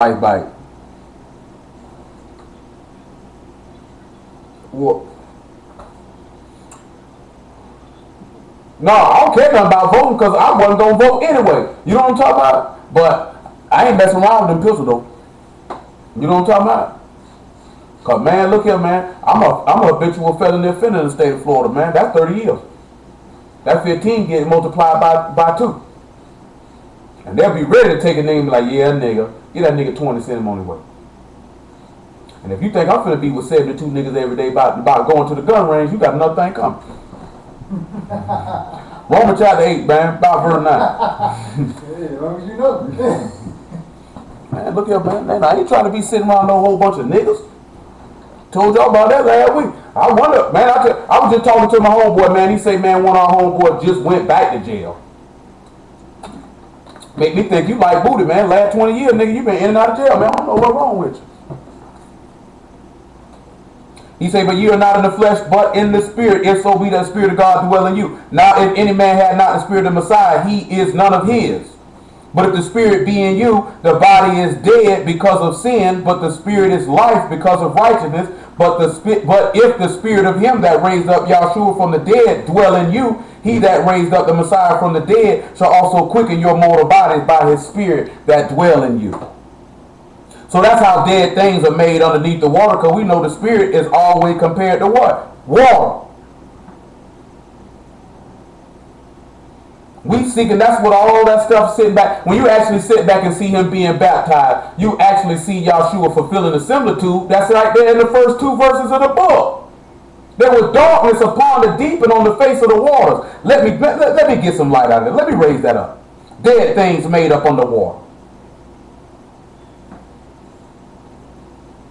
life bite. Well, no, I don't care nothing about voting because I wasn't gonna vote anyway. You know what I'm talking about? But I ain't messing around with them pistols though. You know what I'm talking about? Cause man, look here, man. I'm a habitual felony offender in the state of Florida, man. That's 30 years. That 15 get multiplied by 2. And they'll be ready to take a name like, yeah, nigga, get that nigga 20, send him on his way. And if you think I'm finna be with 72 niggas every day about going to the gun range, you got another thing coming. Romans chapter 8, man, about verse 9. Yeah, as long as you know. Man, look here, man. I ain't trying to be sitting around no whole bunch of niggas. Told y'all about that last week. I wonder, man, I was just talking to my homeboy, man. He say, man, one of our homeboys just went back to jail. Make me think you like booty, man. Last 20 years, nigga, you been in and out of jail, man. I don't know what's wrong with you. He say, but you are not in the flesh, but in the spirit, if so be that the spirit of God dwell in you. Now, if any man had not the spirit of the Messiah, he is none of his. But if the spirit be in you, the body is dead because of sin, but the spirit is life because of righteousness. But if the spirit of him that raised up Yahshua from the dead dwell in you, he that raised up the Messiah from the dead shall also quicken your mortal bodies by his spirit that dwell in you. So that's how dead things are made underneath the water, because we know the spirit is always compared to what? Water. We seeking, that's what all that stuff sitting back. When you actually sit back and see him being baptized, you actually see Yahshua fulfilling the similitude. That's right there in the first 2 verses of the book. There was darkness upon the deep and on the face of the waters. Let me get some light out of it. Let me raise that up. Dead things made up under water.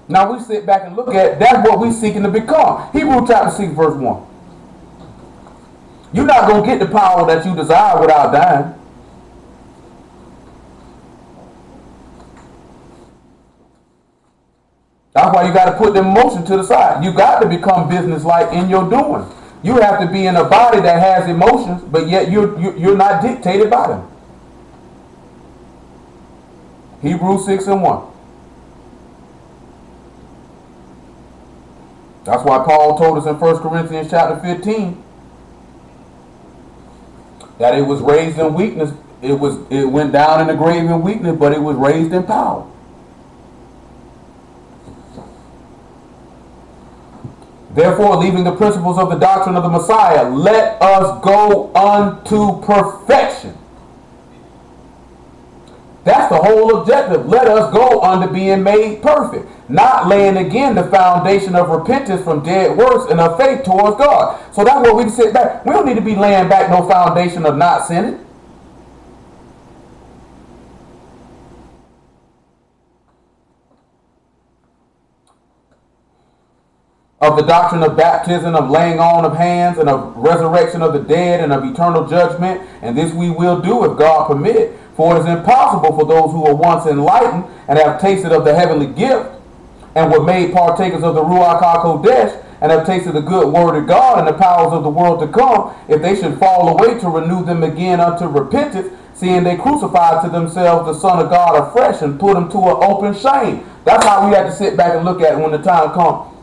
Now we sit back and look at, that's what we seeking to become. Hebrews chapter 6 verse 1. You're not going to get the power that you desire without dying. That's why you got to put them emotions to the side. You got to become business-like in your doing. You have to be in a body that has emotions, but yet you're not dictated by them. Hebrews 6 and 1. That's why Paul told us in 1 Corinthians chapter 15 that it was raised in weakness. It went down in the grave in weakness, but it was raised in power. Therefore, leaving the principles of the doctrine of the Messiah, let us go unto perfection. That's the whole objective. Let us go unto being made perfect. Not laying again the foundation of repentance from dead works and of faith towards God. So that's what we sit back. We don't need to be laying back no foundation of not sinning. Of the doctrine of baptism, of laying on of hands, and of resurrection of the dead, and of eternal judgment. And this we will do if God permit. For it is impossible for those who were once enlightened and have tasted of the heavenly gift and were made partakers of the Ruach HaKodesh and have tasted the good word of God and the powers of the world to come, if they should fall away, to renew them again unto repentance, seeing they crucified to themselves the Son of God afresh and put him to an open shame. That's how we have to sit back and look at it when the time comes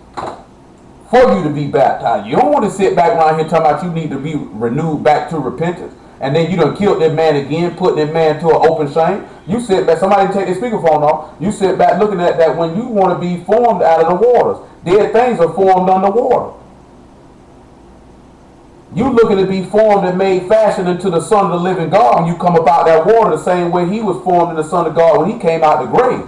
for you to be baptized. You don't want to sit back around here talking about you need to be renewed back to repentance. And then you done killed that man again, putting that man to an open shame. You sit back, somebody take their speakerphone off. You sit back looking at that when you want to be formed out of the waters. Dead things are formed underwater. You looking to be formed and made fashioned into the Son of the living God when you come up out that water the same way he was formed in the Son of God when he came out the grave.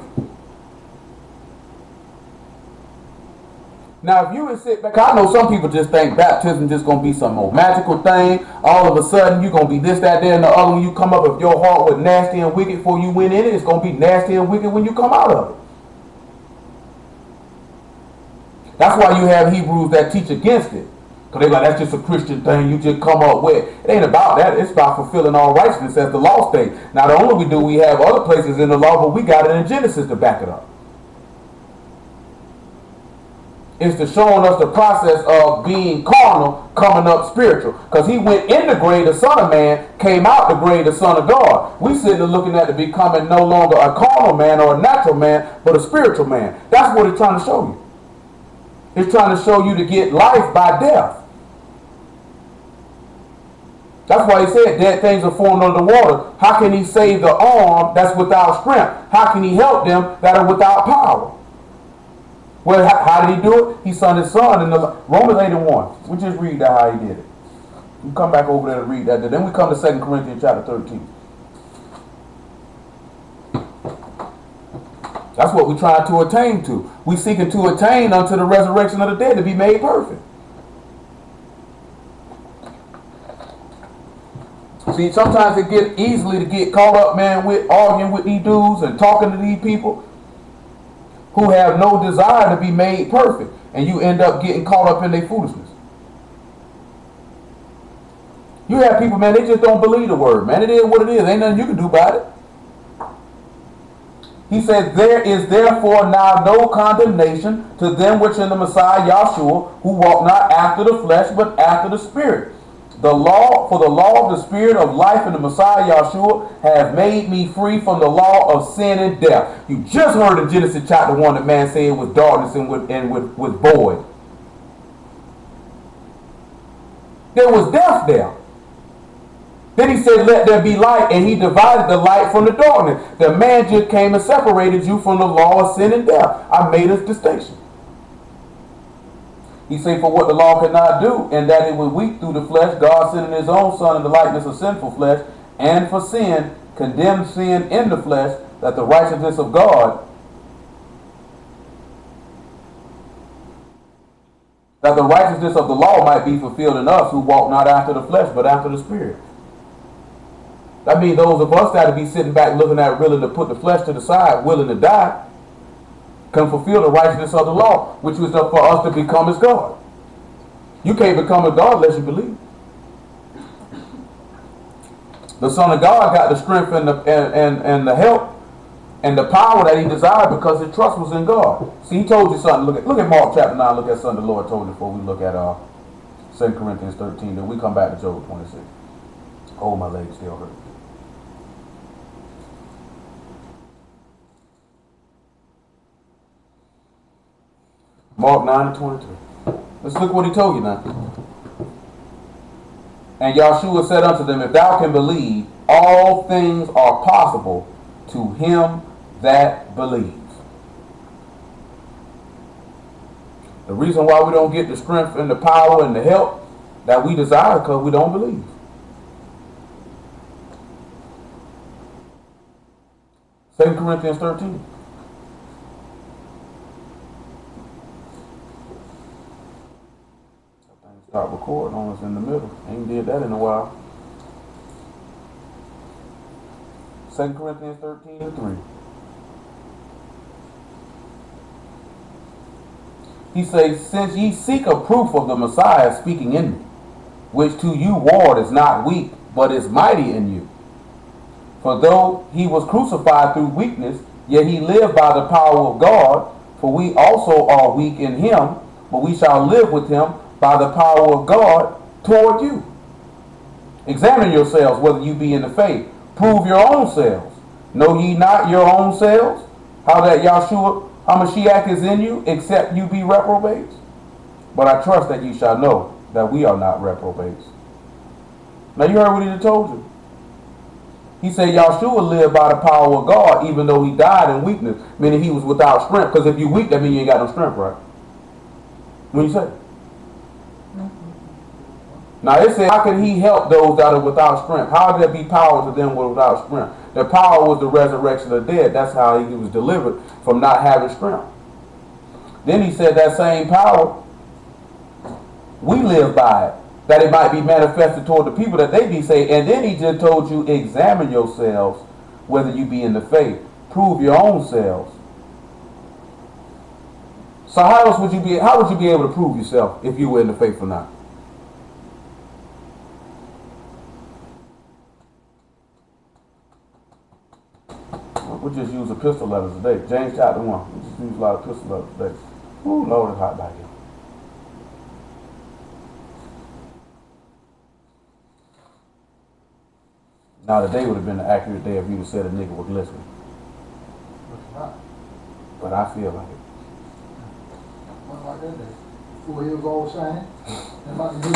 Now, if you would sit back, I know some people just think baptism just going to be some old magical thing. All of a sudden, you're going to be this, that, there, and the other. When you come up, if your heart was nasty and wicked before you went in it, it's going to be nasty and wicked when you come out of it. That's why you have Hebrews that teach against it. Because they're like, that's just a Christian thing you just come up with. It ain't about that. It's about fulfilling all righteousness as the law states. Not only we have other places in the law, but we got it in Genesis to back it up. is to showing us the process of being carnal coming up spiritual. Because he went in the grade of Son of Man, came out the grade of Son of God. We sitting there looking at it becoming no longer a carnal man or a natural man, but a spiritual man. That's what he's trying to show you. He's trying to show you to get life by death. That's why he said dead things are formed under the water. How can he save the arm that's without strength? How can he help them that are without power? Well, how did he do it? He sent his son in the Romans 8:1. We just read that how he did it. We come back over there to read that. Then we come to 2 Corinthians chapter 13. That's what we're trying to attain to. We seeking to attain unto the resurrection of the dead to be made perfect. See, sometimes it gets easily to get caught up, man, with arguing with these dudes and talking to these people who have no desire to be made perfect, and you end up getting caught up in their foolishness. You have people, man, they just don't believe the word, man. It is what it is. Ain't nothing you can do about it. He says, there is therefore now no condemnation to them which in the Messiah Yahshua, who walk not after the flesh, but after the Spirit. For the law of the Spirit of life in the Messiah Yahshua have made me free from the law of sin and death. You just heard in Genesis chapter 1 that man said it was darkness and with void. There was death there. Then he said, let there be light, and he divided the light from the darkness. The man just came and separated you from the law of sin and death. I made a distinction. He said, for what the law could not do, and that it was weak through the flesh, God sending his own Son in the likeness of sinful flesh, and for sin, condemned sin in the flesh, that the righteousness of God, that the righteousness of the law might be fulfilled in us, who walk not after the flesh, but after the Spirit. That means those of us that to be sitting back looking at willing to put the flesh to the side, willing to die, can fulfill the righteousness of the law, which was for us to become as God. You can't become a God unless you believe. The Son of God got the strength and the help and the power that he desired because his trust was in God. See, he told you something. Look at Mark chapter 9. Look at something the Lord told you before we look at 2 Corinthians 13. Then we come back to Job 26. Oh, my legs still hurt. Mark 9:23. Let's look what he told you now. And Yahshua said unto them, if thou can believe, all things are possible to him that believes. The reason why we don't get the strength and the power and the help that we desire because we don't believe. Second Corinthians 13. Stop recording on us in the middle. Ain't did that in a while. 2 Corinthians 13:3. He says, since ye seek a proof of the Messiah speaking in me, which to you ward is not weak, but is mighty in you. For though he was crucified through weakness, yet he lived by the power of God. For we also are weak in him, but we shall live with him by the power of God toward you. Examine yourselves whether you be in the faith. Prove your own selves. Know ye not your own selves, how that Yahshua HaMashiach is in you, except you be reprobates? But I trust that ye shall know that we are not reprobates. Now you heard what he told you. He said Yahshua lived by the power of God, even though he died in weakness, meaning he was without strength. Because if you're weak, that means you ain't got no strength, right? What do you say? Now it says, how can he help those that are without strength? How can there be power to them without strength? The power was the resurrection of the dead. That's how he was delivered from not having strength. Then he said that same power, we live by it, that it might be manifested toward the people that they be saved. And then he just told you, examine yourselves whether you be in the faith. Prove your own selves. So how would you be able to prove yourself if you were in the faith or not? We'll just use epistle letters today. James chapter 1. We'll just use a lot of epistle letters today. Ooh, Lord, it's hot back here. Now today would have been the accurate day if you said a nigga was listening. But I feel like it. What's like that day? 4 years old shining. And about to do it.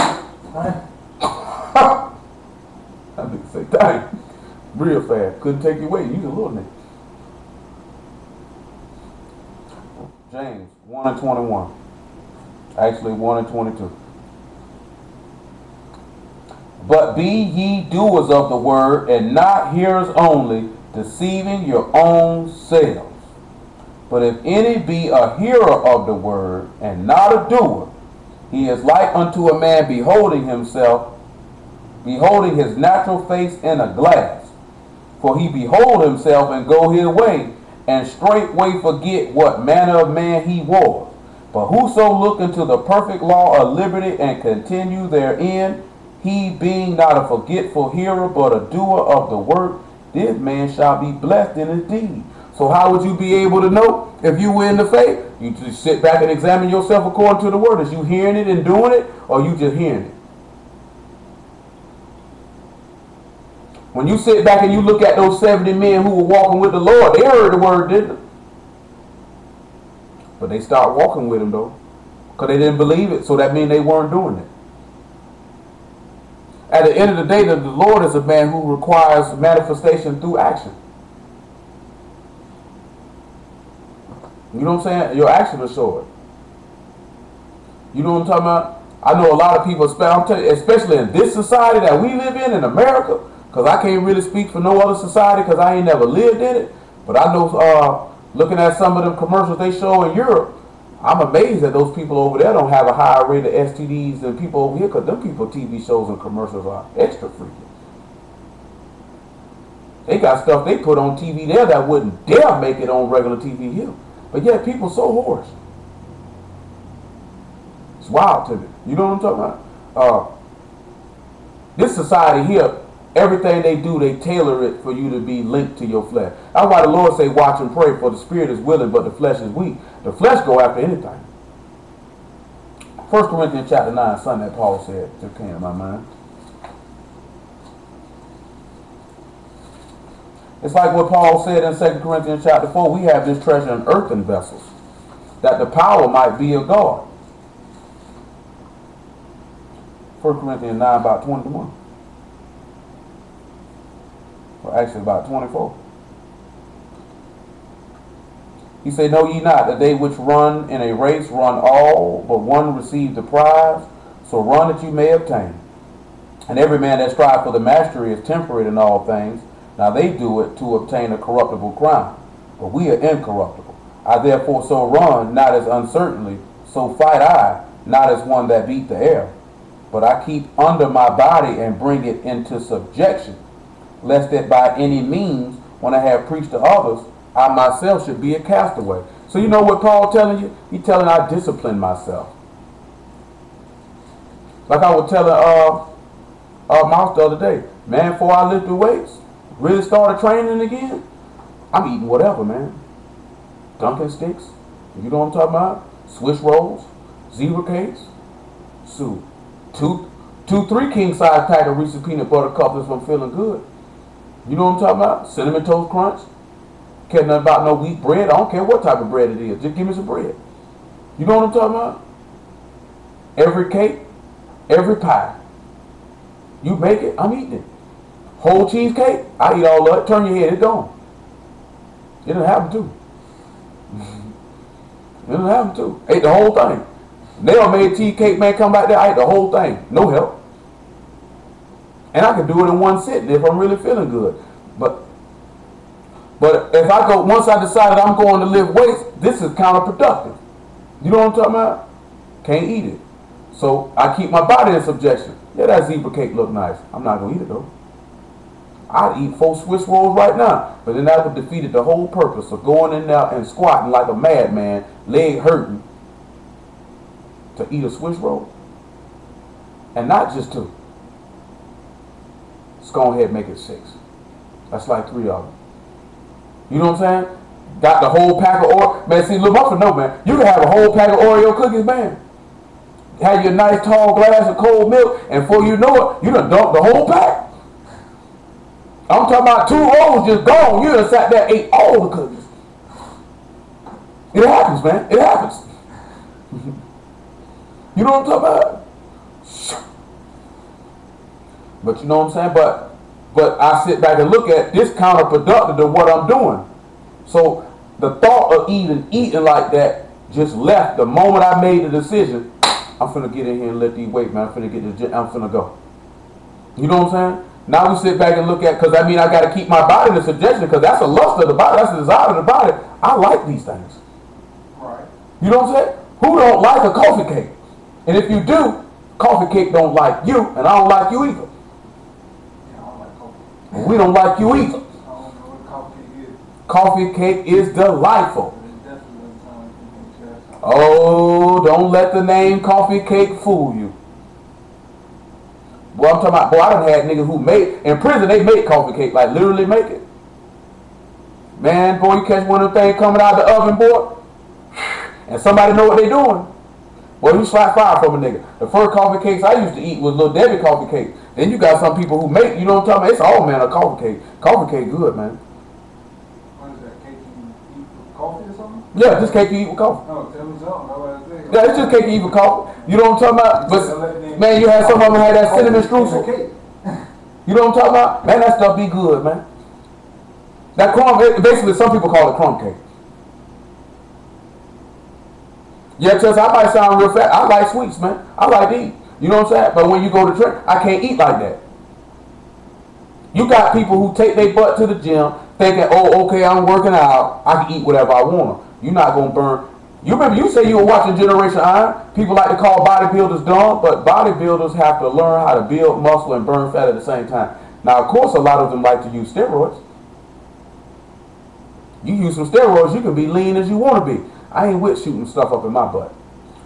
That nigga say, dang. Real fast. Couldn't take your weight. You a little nigga. James 1 and 21. Actually 1 and 22. But be ye doers of the word, and not hearers only, deceiving your own selves. But if any be a hearer of the word, and not a doer, he is like unto a man beholding his natural face in a glass. For he behold himself and go his way, and straightway forget what manner of man he was. But whoso look into the perfect law of liberty and continue therein, he being not a forgetful hearer, but a doer of the work, this man shall be blessed in his deed. So how would you be able to know if you were in the faith? You just sit back and examine yourself according to the word. Is you hearing it and doing it, or you just hearing it? When you sit back and you look at those 70 men who were walking with the Lord, they heard the word, didn't they? But they stopped walking with him though, because they didn't believe it. So that means they weren't doing it. At the end of the day, the Lord is a man who requires manifestation through action. You know what I'm saying? Your action will show it. You know what I'm talking about? I know a lot of people, especially in this society that we live in America, because I can't really speak for no other society because I ain't never lived in it. But I know, looking at some of them commercials they show in Europe, I'm amazed that those people over there don't have a higher rate of STDs than people over here, because them people TV shows and commercials are extra freaky. They got stuff they put on TV there that wouldn't dare make it on regular TV here. But yet people so hoarse. It's wild to me. You know what I'm talking about? This society here, everything they do, they tailor it for you to be linked to your flesh. That's why the Lord say, watch and pray, for the spirit is willing, but the flesh is weak. The flesh go after anything. 1 Corinthians chapter 9, something that Paul said just came to my mind. It's like what Paul said in 2 Corinthians chapter 4, we have this treasure in earthen vessels, that the power might be of God. 1 Corinthians 9, about 21. Or actually about 24. He said, know ye not that they which run in a race run all, but one receive the prize? So run that you may obtain. And every man that strives for the mastery is temperate in all things. Now they do it to obtain a corruptible crown, but we are incorruptible. I therefore so run, not as uncertainly, so fight I, not as one that beat the air. But I keep under my body and bring it into subjection, lest that by any means, when I have preached to others, I myself should be a castaway. So you know what Paul telling you? He telling I discipline myself. Like I was telling Mouse the other day, man, before I lift the weights, really started training again, I'm eating whatever, man. Dunkin' sticks, you know what I'm talking about? Swiss rolls, zebra cakes, soup. Two, 3 king-size pack of Reese's peanut butter cups if I'm feeling good. You know what I'm talking about? Cinnamon Toast Crunch. Care nothing about no wheat bread. I don't care what type of bread it is. Just give me some bread. You know what I'm talking about? Every cake, every pie. You make it, I'm eating it. Whole cheesecake, I eat all of it. Turn your head, it's gone. It didn't happen too. It didn't happen too. Ate the whole thing. Nail made cheesecake, man, come back there, I ate the whole thing. No help. And I can do it in one sitting if I'm really feeling good. But if I go, once I decided I'm going to lift weights, this is counterproductive. You know what I'm talking about? Can't eat it. So I keep my body in subjection. Yeah, that zebra cake look nice. I'm not going to eat it though. I'd eat 4 Swiss rolls right now. But then that would defeat the whole purpose of going in there and squatting like a madman, leg hurting, to eat a Swiss roll. And not just 2. Let's go ahead and make it 6. That's like 3 of them. You know what I'm saying? Got the whole pack of Oreo. Man, see, look up for no, man. You can have a whole pack of Oreo cookies, man. Have your nice tall glass of cold milk, and before you know it, you done dumped the whole pack. I'm talking about 2 rolls just gone. You done sat there and ate all the cookies. It happens, man. It happens. You know what I'm talking about? But you know what I'm saying? But I sit back and look at this counterproductive to what I'm doing. So the thought of even eating like that just left the moment I made the decision. I'm finna get in here and let these weight, man. I'm finna get the gym. I'm finna go. You know what I'm saying? Now we sit back and look at, because I mean I got to keep my body in subjection, because that's a lust of the body. That's a desire of the body. I like these things. Right. You know what I'm saying? Who don't like a coffee cake? And if you do, coffee cake don't like you, and I don't like you either. Yeah, I don't like coffee. And we don't like you either. I don't know what coffee cake is. Coffee cake is delightful. Oh, don't let the name coffee cake fool you. Boy, I'm talking about, boy, I done had niggas who made, in prison they make coffee cake, like literally make it. Man, boy, you catch one of them things coming out of the oven, boy, and somebody know what they doing. Boy, you slap fire from a nigga. The first coffee cakes I used to eat was Little Debbie coffee cake. Then you got some people who make, you know what I'm talking about, it's all manner of coffee cake. Coffee cake good, man. What is that, cake you eat with coffee or something? Yeah, just cake you eat with coffee. No, tell me something. Yeah, it's just cake you eat with coffee. You know what I'm talking about? But man, you had some of them had that cinnamon streusel. You know what I'm talking about? Man, that stuff be good, man. That crumb, basically some people call it crumb cake. Yeah, because I might sound real fat. I like sweets, man. I like to eat. You know what I'm saying? But when you go to church, I can't eat like that. You got people who take their butt to the gym thinking, oh, okay, I'm working out. I can eat whatever I want. You're not going to burn. You remember you say you were watching Generation Iron? People like to call bodybuilders dumb, but bodybuilders have to learn how to build muscle and burn fat at the same time. Now, of course, a lot of them like to use steroids. You use some steroids, you can be lean as you want to be. I ain't with shooting stuff up in my butt.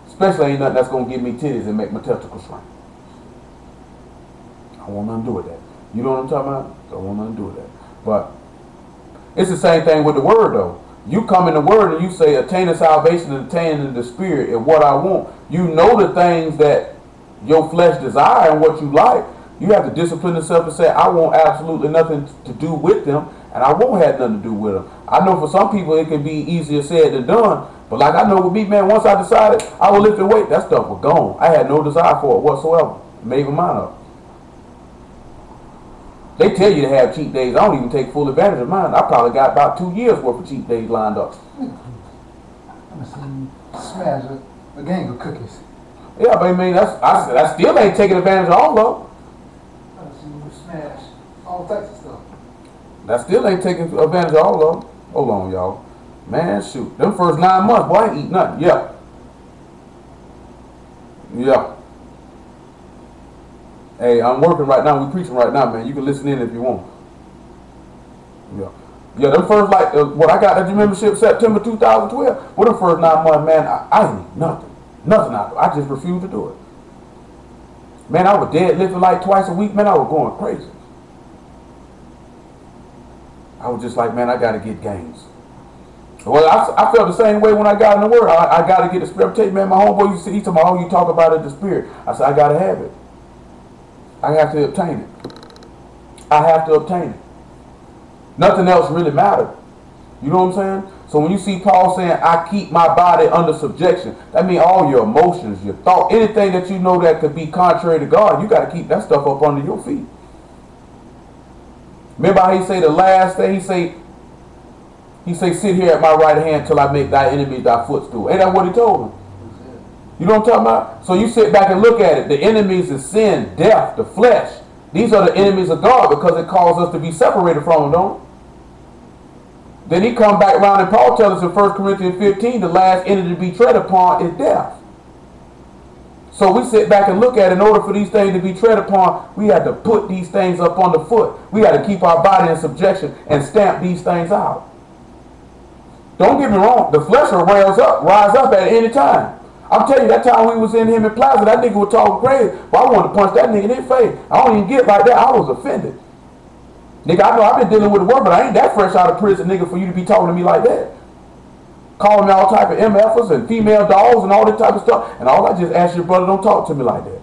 Especially ain't nothing that's going to give me titties and make my testicles shrink. I want nothing to do with that. You know what I'm talking about? Don't want nothing to do with that. But it's the same thing with the word, though. You come in the word and you say, attaining salvation and attaining the spirit and what I want. You know the things that your flesh desire and what you like. You have to discipline yourself and say, I want absolutely nothing to do with them, and I won't have nothing to do with them. I know for some people it can be easier said than done, but like I know with me, man, once I decided I would lift and weight, that stuff was gone. I had no desire for it whatsoever. Made my mind up. They tell you to have cheat days. I don't even take full advantage of mine. I probably got about 2 years worth of cheat days lined up. I'm seeing smash a gang of cookies. Yeah, but I mean, I still ain't taking advantage of all of them. I've seen you smash all types of stuff. That still ain't taking advantage of all of them. Hold on, y'all. Man, shoot. Them first 9 months, boy, I ain't eat nothing. Yeah. Yeah. Hey, I'm working right now. We preaching right now, man. You can listen in if you want. Yeah. Yeah, them first, like, what I got at your membership September 2012, well, the first 9 months, man, I ain't eat nothing. Nothing. I just refused to do it. Man, I was deadlifting like twice a week. Man, I was going crazy. I was just like, man, I got to get gains. Well, I felt the same way when I got in the Word. I got to get the Spirit. Man, my homeboy used to eat to my home. You talk about it, the Spirit. I said, I got to have it. I have to obtain it. I have to obtain it. Nothing else really mattered. You know what I'm saying? So when you see Paul saying, I keep my body under subjection, that means all your emotions, your thought, anything that you know that could be contrary to God, you got to keep that stuff up under your feet. Remember how he say the last thing? He say, sit here at my right hand till I make thy enemies thy footstool. Ain't that what he told him? You know what I'm talking about? So you sit back and look at it. The enemies is sin, death, the flesh. These are the enemies of God because it calls us to be separated from them, don't it? Then he come back around and Paul tells us in 1 Corinthians 15, the last enemy to be tread upon is death. So we sit back and look at it. In order for these things to be tread upon, we have to put these things up on the foot. We got to keep our body in subjection and stamp these things out. Don't get me wrong. The flesh will rise up at any time. I'm telling you, that time we was in him in Plaza, that nigga was talking crazy. Well, I wanted to punch that nigga in his face. I don't even get like that. I was offended. Nigga, I know I've been dealing with the word, but I ain't that fresh out of prison, nigga, for you to be talking to me like that. Calling me all type of MFers and female dogs and all that type of stuff. And all I just ask your brother, don't talk to me like that.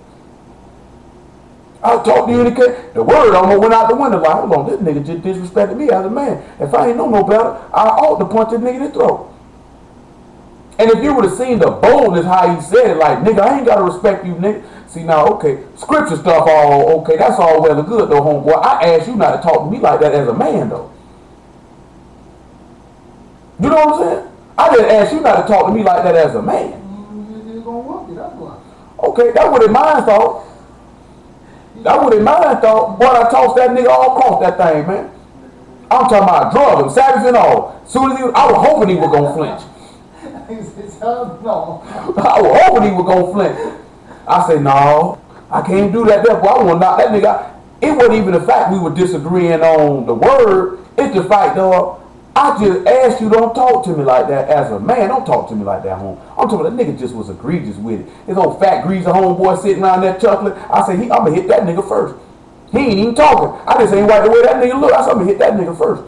I'll talk to you in the case. The word almost went out the window. Like, hold on, this nigga just disrespected me as a man. If I ain't know no better, I ought to punch this nigga in the throat. And if you would have seen the boldness how he said it, like, nigga, I ain't got to respect you, nigga. See, now, okay, scripture stuff, all okay, that's all well and good, though, homeboy. I asked you not to talk to me like that as a man, though. You know what I'm saying? I didn't ask you not to talk to me like that as a man. You're going to work it, that's why. Okay, that's what in mind thought. That's what in mind thought. Boy, I tossed that nigga all across that thing, man. I'm talking about drug him, savage and all. Soon as I was hoping he was going to flinch. No. I was hoping he was going to flinch. I say, no, I can't do that. Therefore, I want to knock that nigga out. It wasn't even the fact we were disagreeing on the word. It's the fact, dog, I just asked you, don't talk to me like that as a man. Don't talk to me like that, home. I'm talking about that nigga just was egregious with it. His old fat, greasy homeboy sitting around there chuckling. I said, I'm going to hit that nigga first. He ain't even talking. I just ain't right the way that nigga look. I said, I'm going to hit that nigga first.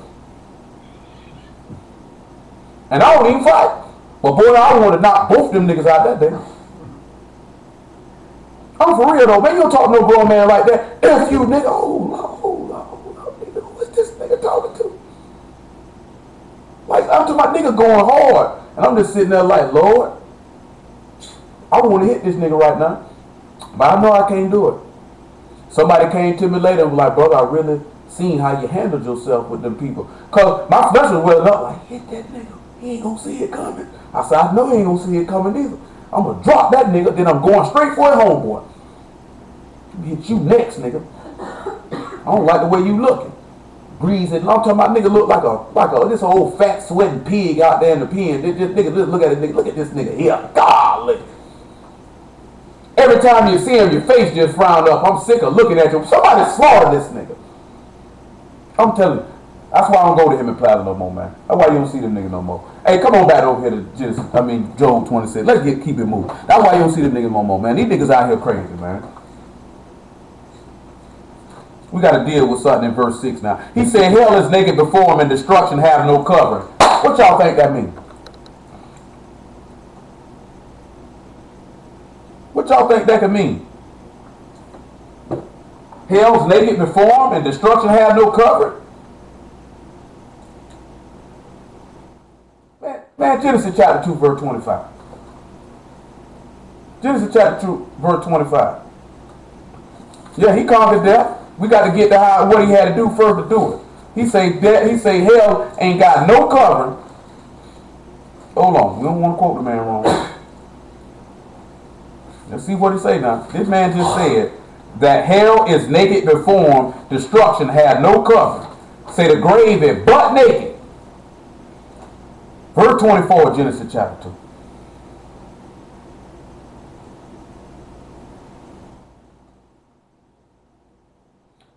And I don't even fight. But boy, I want to knock both them niggas out that day. I'm for real though, man. You don't talk to no grown man like that. If you nigga, hold on, nigga. Who is this nigga talking to? Like, I'm to my nigga going hard. And I'm just sitting there like, Lord, I want to hit this nigga right now. But I know I can't do it. Somebody came to me later and was like, brother, I really seen how you handled yourself with them people. Because my flesh was welling up like, hit that nigga. He ain't going to see it coming. I said, I know he ain't going to see it coming either. I'm going to drop that nigga, then I'm going straight for a homeboy. Hit you next, nigga. I don't like the way you looking. Greasy. I'm talking about nigga look like a this old fat sweating pig out there in the pen. This nigga, look at it, nigga. Look at this nigga here. Golly. Every time you see him, your face just frowned up. I'm sick of looking at you. Somebody slaughtered this nigga. I'm telling you. That's why I don't go to him in Plaza no more, man. That's why you don't see them niggas no more. Hey, come on back over here to Job 26. Let's keep it moving. That's why you don't see them niggas no more, man. These niggas out here crazy, man. We got to deal with something in verse 6 now. He said, hell is naked before him and destruction have no covering. What y'all think that means? What y'all think that could mean? Hell's naked before him and destruction have no covering? Man, Genesis chapter 2, verse 25. Genesis chapter 2, verse 25. Yeah, he conquered death. We got to get to what he had to do first to do it. He say hell ain't got no covering. Hold on, we don't want to quote the man wrong. Let's see what he say now. This man just said that hell is naked before him, destruction had no covering. Say the grave is butt naked. Verse 24, Genesis chapter 2.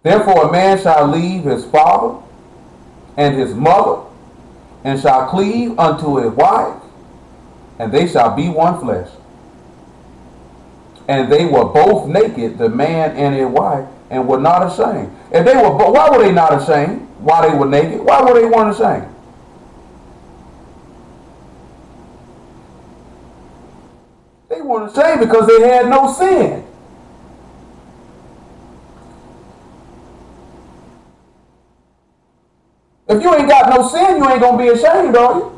Therefore a man shall leave his father and his mother, and shall cleave unto his wife, and they shall be one flesh. And they were both naked, the man and his wife, and were not ashamed. If they were, why were they not ashamed? Why they were naked? Why were they weren't ashamed? They weren't ashamed because they had no sin. If you ain't got no sin, you ain't going to be ashamed, are you?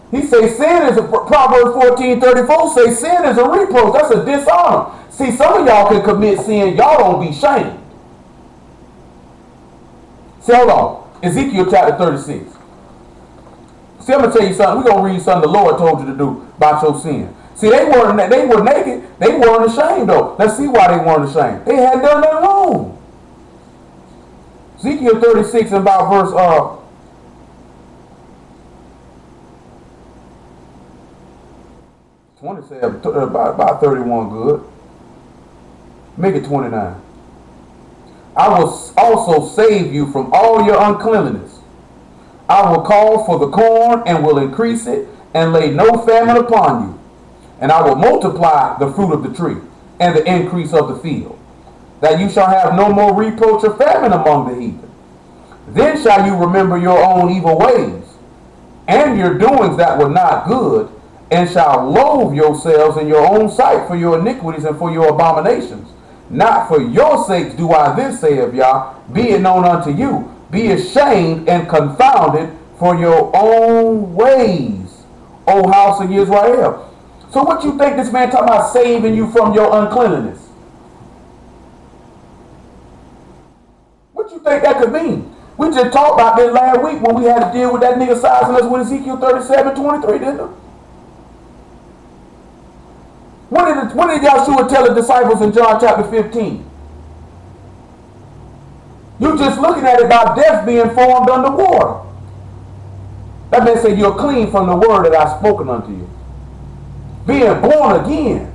He say sin is Proverbs 14:34 say sin is a reproach. That's a dishonor. See, some of y'all can commit sin. Y'all don't be shamed. See, hold on. Ezekiel chapter 36. See, I'm going to tell you something. We're going to read something the Lord told you to do about your sin. See, they were naked. They weren't ashamed, though. Let's see why they weren't ashamed. They hadn't done nothing wrong. Ezekiel 36 and about verse 27, about 31 good. Make it 29. I will also save you from all your uncleanliness. I will call for the corn and will increase it, and lay no famine upon you. And I will multiply the fruit of the tree and the increase of the field. that you shall have no more reproach or famine among the heathen. Then shall you remember your own evil ways, and your doings that were not good, and shall loathe yourselves in your own sight for your iniquities and for your abominations. Not for your sakes do I this say of Yah, be it known unto you. Be ashamed and confounded for your own ways, O house of Israel. So what you think this man talking about saving you from your uncleanliness? What you think that could mean? We just talked about this last week when we had to deal with that nigga sizing us with Ezekiel 37:23, didn't we? What did Yahshua tell the disciples in John chapter 15? You just looking at it about death being formed under water. That man said you're clean from the word that I've spoken unto you. Being born again.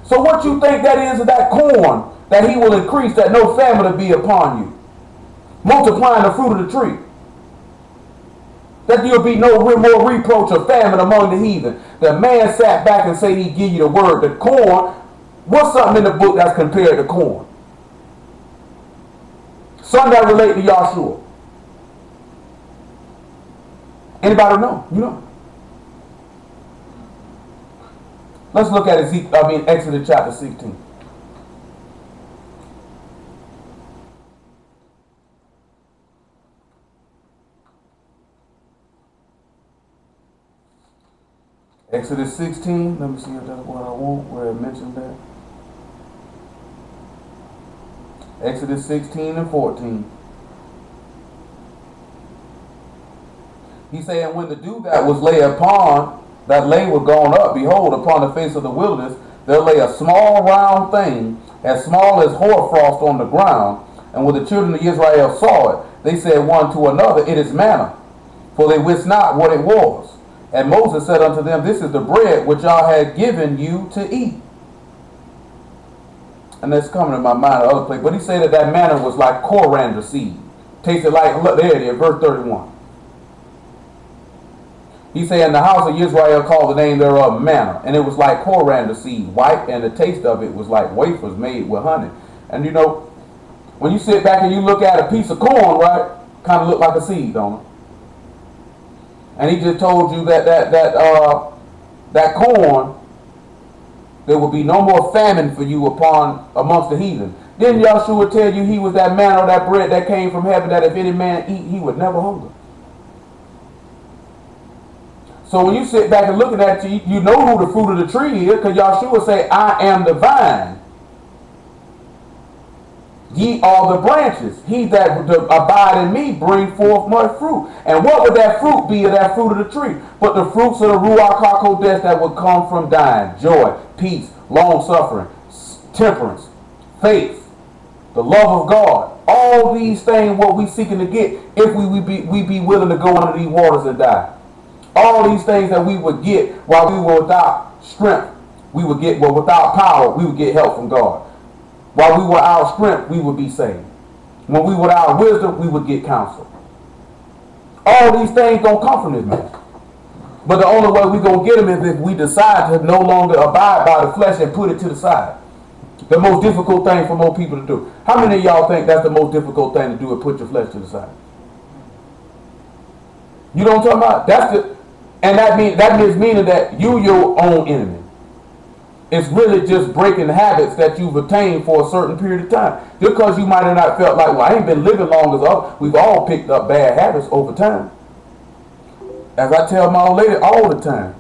So what you think that is that corn that he will increase, that no famine will be upon you? Multiplying the fruit of the tree. That there'll be no more reproach or famine among the heathen. The man sat back and said he'd give you the word. The corn, what's something in the book that's compared to corn? Something that relate to Yahshua. Anybody know? You know. Let's look at Exodus chapter 16. Exodus 16, let me see if that's what I want, where it mentioned that. Exodus 16 and 14. He said, and when the dew that was lay upon, that lay were gone up, behold, upon the face of the wilderness, there lay a small round thing, as small as hoarfrost on the ground. And when the children of Israel saw it, they said one to another, it is manna, for they wist not what it was. And Moses said unto them, this is the bread which I had given you to eat. And that's coming to my mind the other place. But he said that that manna was like coriander seed. Tasted like, look, there it is, verse 31. He said, and the house of Israel called the name thereof manna. And it was like coriander seed, white, and the taste of it was like wafers made with honey. And you know, when you sit back and you look at a piece of corn, right, kind of look like a seed, don't it? And he just told you that corn, there will be no more famine for you amongst the heathen. Didn't Yahshua tell you he was that manna or that bread that came from heaven, that if any man eat, he would never hunger? So when you sit back and look at it, you know who the fruit of the tree is, because Yahshua say, I am the vine. Ye are the branches. He that abide in me bring forth much fruit. And what would that fruit be of that fruit of the tree? But the fruits of the Ruach HaKodesh that would come from dying. Joy, peace, long-suffering, temperance, faith, the love of God. All these things what we seeking to get if we be willing to go under these waters and die. All these things that we would get while we were without strength, we would get, well, without power, we would get help from God. While we were our strength, we would be saved. When we were our wisdom, we would get counsel. All these things don't come from this man. But the only way we're going to get them is if we decide to no longer abide by the flesh and put it to the side. The most difficult thing for most people to do. How many of y'all think that's the most difficult thing to do, is put your flesh to the side? You know what I'm talking about? That means meaning that you your own enemy. It's really just breaking habits that you've attained for a certain period of time. Just because you might have not felt like, well, I ain't been living long as others. We've all picked up bad habits over time. As I tell my old lady all the time.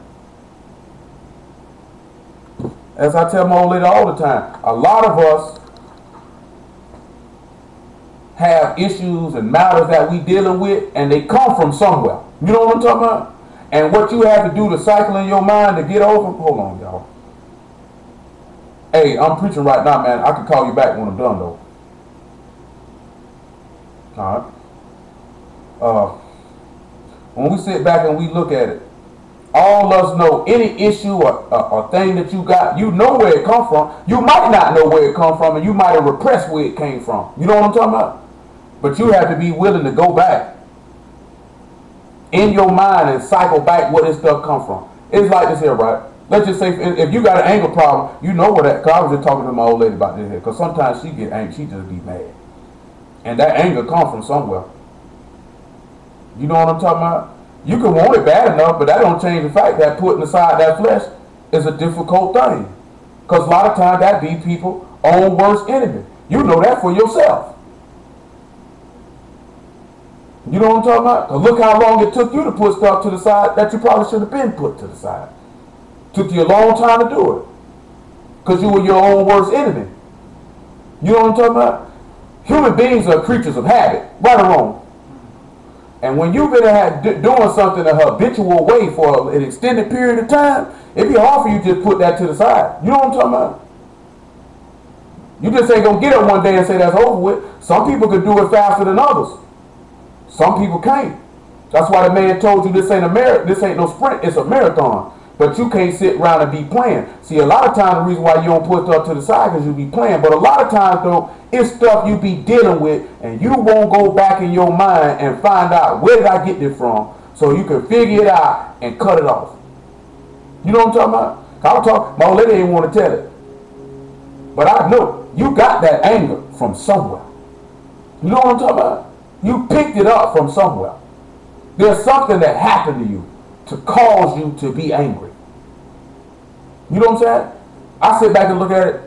A lot of us have issues and matters that we dealing with, and they come from somewhere. You know what I'm talking about? And what you have to do to cycle in your mind to get over, hold on, y'all. Hey, I'm preaching right now, man. I can call you back when I'm done, though. All right. When we sit back and we look at it, all of us know any issue or thing that you got, you know where it come from. You might not know where it come from, and you might have repressed where it came from. You know what I'm talking about? But you have to be willing to go back in your mind and cycle back where this stuff come from. It's like this here, right? let's just say if you got an anger problem, you know what that, cause I was just talking to my old lady about this here, cause sometimes she get angry, she just be mad. And that anger comes from somewhere. You know what I'm talking about? You can want it bad enough, but that don't change the fact that putting aside that flesh is a difficult thing. Because a lot of times that be people own worst enemy. You know that for yourself. You know what I'm talking about? Because look how long it took you to put stuff to the side that you probably should have been put to the side. Took you a long time to do it. Because you were your own worst enemy. You know what I'm talking about? Human beings are creatures of habit, right or wrong. And when you've been doing something a habitual way for an extended period of time, it'd be hard for you to just put that to the side. You know what I'm talking about? You just ain't gonna get up one day and say that's over with. Some people can do it faster than others. Some people can't. That's why the man told you this ain't this ain't no sprint, it's a marathon. But you can't sit around and be playing. See, a lot of times the reason why you don't put stuff to the side is you be playing. But a lot of times though, it's stuff you be dealing with and you won't go back in your mind and find out where did I get this from, so you can figure it out and cut it off. You know what I'm talking about? My old lady didn't want to tell it. But I know you got that anger from somewhere. You know what I'm talking about? You picked it up from somewhere. There's something that happened to you to cause you to be angry. You know what I'm saying? I sit back and look at it.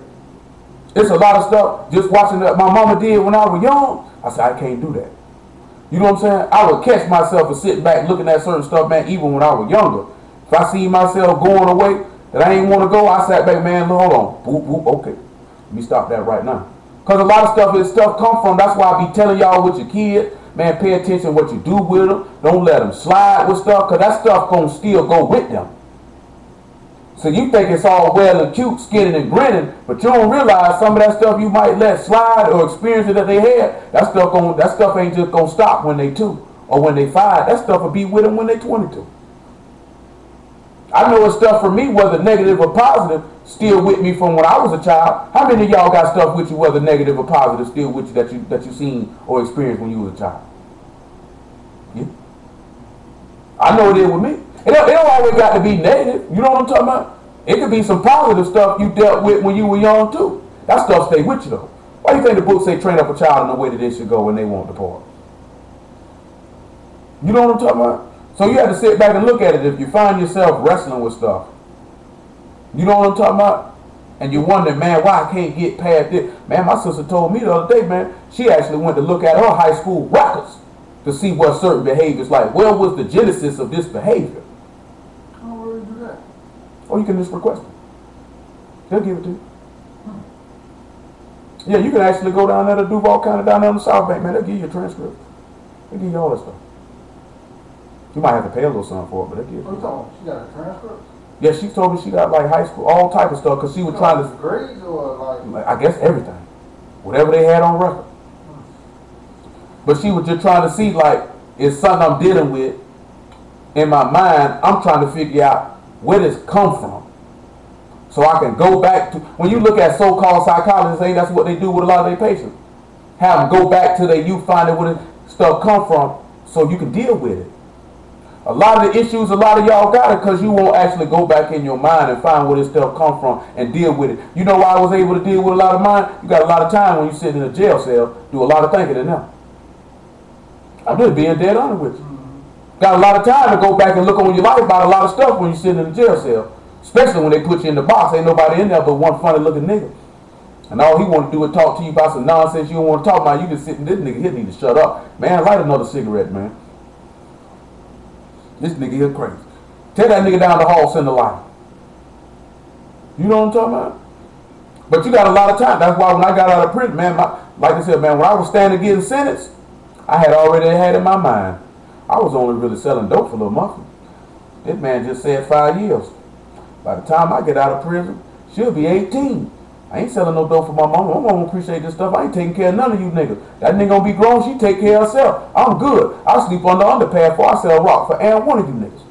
It's a lot of stuff just watching that my mama did when I was young. I said, I can't do that. You know what I'm saying? I would catch myself and sitting back looking at certain stuff, man, even when I was younger. If I see myself going away that I ain't want to go, I sat back, man, hold on. Boop, boop, okay. Let me stop that right now. Because a lot of stuff, this stuff come from, that's why I be telling y'all with your kids, man, pay attention what you do with them. Don't let them slide with stuff, because that stuff going to still go with them. So you think it's all well and cute, skinning and grinning, but you don't realize some of that stuff you might let slide or experiences that they had, that stuff ain't just going to stop when they 2 or when they 5. That stuff will be with them when they 22. I know it's stuff for me, whether negative or positive, still with me from when I was a child. How many of y'all got stuff with you, whether negative or positive, still with you that you seen or experienced when you was a child? Yeah. I know it is with me. It don't always got to be negative. You know what I'm talking about? It could be some positive stuff you dealt with when you were young too. That stuff stay with you though. Why do you think the book say train up a child in the way that they should go when they won't depart? You know what I'm talking about? So you have to sit back and look at it. If you find yourself wrestling with stuff, you know what I'm talking about? And you wonder, man, why I can't get past this? Man, my sister told me the other day, man, she actually went to look at her high school records to see what certain behaviors like. Where was the genesis of this behavior? How will you do that? Or you can just request it. They'll give it to you. Yeah, you can actually go down there to Duval County, down there on the South Bank, man. They'll give you a transcript. They'll give you all that stuff. You might have to pay a little something for it, but they'll give you. What you talking? She got a transcript? Yeah, she told me she got like high school, all type of stuff, because she was trying to. Grades or like? I guess everything. Whatever they had on record. But she was just trying to see, like, it's something I'm dealing with. In my mind, I'm trying to figure out where this come from. So I can go back to, when you look at so-called psychologists, say that's what they do with a lot of their patients. Have them go back to their youth, find out where this stuff come from, so you can deal with it. A lot of the issues, a lot of y'all got it because you won't actually go back in your mind and find where this stuff come from and deal with it. You know why I was able to deal with a lot of mine? You got a lot of time when you sit in a jail cell, do a lot of thinking in there. I'm just being dead honest with you. Got a lot of time to go back and look on your life about a lot of stuff when you're sitting in a jail cell. Especially when they put you in the box. Ain't nobody in there but one funny looking nigga. And all he want to do is talk to you about some nonsense you don't want to talk about. You just sitting, this nigga here need to shut up. Man, light another cigarette, man. This nigga here crazy. Tell that nigga down the hall, send a light. You know what I'm talking about? But you got a lot of time. That's why when I got out of prison, man, like I said, man, when I was standing getting sentenced, I had already had in my mind, I was only really selling dope for Lil Muffin. This man just said 5 years. By the time I get out of prison, she'll be 18. I ain't selling no dope for my mama. My mama appreciate this stuff. I ain't taking care of none of you niggas. That nigga gonna be grown, she take care of herself. I'm good. I'll sleep on the underpad before I sell rock for and one of you niggas.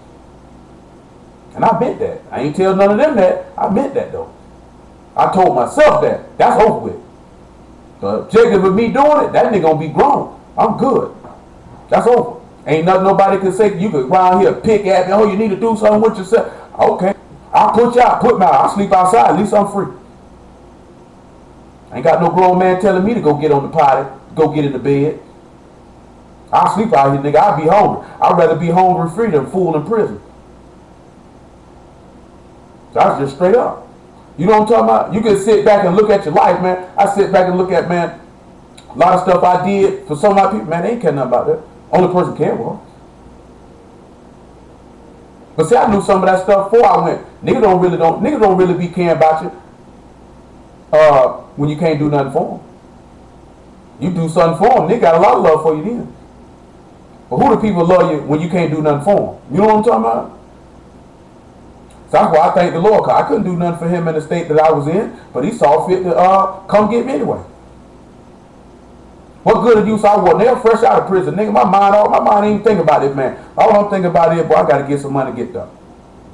And I meant that. I ain't tell none of them that. I meant that though. I told myself that. That's over with. The objective of me doing it, that nigga gonna be grown. I'm good. That's over. Ain't nothing nobody can say. You could around here pick at me. Oh, you need to do something with yourself. Okay. I I'll put you out, put me out. I'll sleep outside, at least I'm free. I ain't got no grown man telling me to go get on the potty, go get in the bed. I'll sleep out here, nigga. I'll be hungry. I'd rather be hungry free than fool in prison. That's just straight up. You know what I'm talking about? You can sit back and look at your life, man. I sit back and look at, man, a lot of stuff I did for some of my people, man, they ain't care nothing about that. Only person care was. But see, I knew some of that stuff before I went. Niggas don't really be caring about you when you can't do nothing for them. You do something for them, they got a lot of love for you then. But who do people love you when you can't do nothing for them? You know what I'm talking about? So that's why I thank the Lord, because I couldn't do nothing for him in the state that I was in, but he saw fit to come get me anyway. What good of use I was? They're fresh out of prison. Nigga, my mind ain't even think about it, man. All I'm thinking about is, boy, I got to get some money to get done.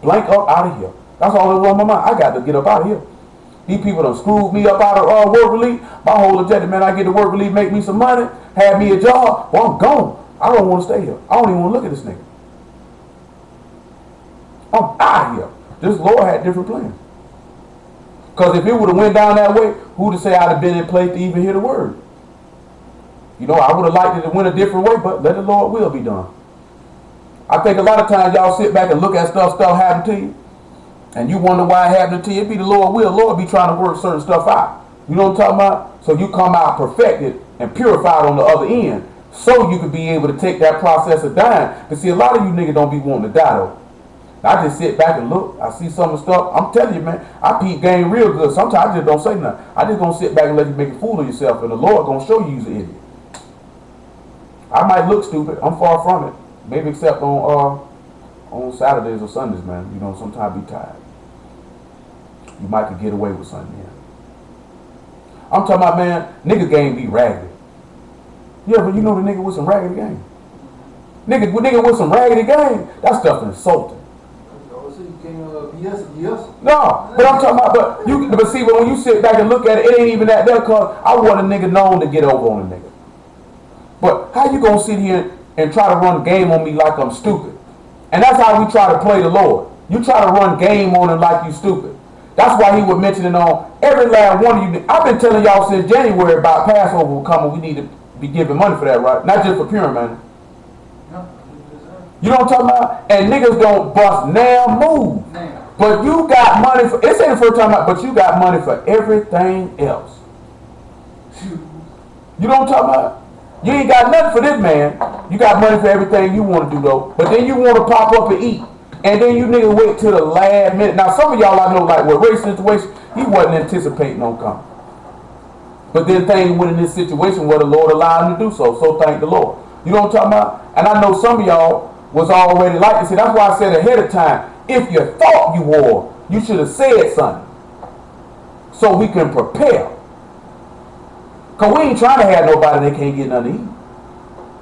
Blank up out of here. That's all that was on my mind. I got to get up out of here. These people done screwed me up out of work relief. My whole objective, man, I get to work relief, make me some money, have me a job. Well, I'm gone. I don't want to stay here. I don't even want to look at this nigga. I'm out of here. This Lord had different plans. Because if it would have went down that way, who'd have say I'd have been in place to even hear the word? You know, I would have liked it to went a different way, but let the Lord will be done. I think a lot of times y'all sit back and look at stuff happen to you, and you wonder why it happened to you. It be the Lord will. Lord be trying to work certain stuff out. You know what I'm talking about? So you come out perfected and purified on the other end, so you could be able to take that process of dying. But see, a lot of you niggas don't be wanting to die though. I just sit back and look. I see some of the stuff. I'm telling you, man, I peep game real good. Sometimes I just don't say nothing. I just gonna sit back and let you make a fool of yourself, and the Lord gonna show you you's an idiot. I might look stupid. I'm far from it. Maybe except on Saturdays or Sundays, man. You know, sometimes I be tired. You might could get away with something, yeah. I'm talking about, man, nigga game be raggedy. Yeah, but you know the nigga with some raggedy game. Nigga with some raggedy game, that stuff insulting. No, but I'm talking about, but see, when you sit back and look at it, it ain't even that there, cause I want a nigga known to get over on a nigga. But how you gonna sit here and try to run game on me like I'm stupid? And that's how we try to play the Lord. You try to run game on him like you stupid. That's why he was mentioning on every last one of you. I've been telling y'all since January about Passover coming. We need to be giving money for that, right? Not just for pure money. You know what I'm talking about? And niggas don't bust now move. But you got money for, it's ain't the first time, but you got money for everything else. You know what I'm talking about? You ain't got nothing for this man. You got money for everything you want to do though. But then you want to pop up and eat. And then you niggas wait till the last minute. Now some of y'all I know, like with race situation, he wasn't anticipating on coming. But then things went in this situation where the Lord allowed him to do so. So thank the Lord. You know what I'm talking about? And I know some of y'all was already like this. See, that's why I said ahead of time, if you thought you were, you should have said something. So we can prepare. Because we ain't trying to have nobody that can't get nothing to eat.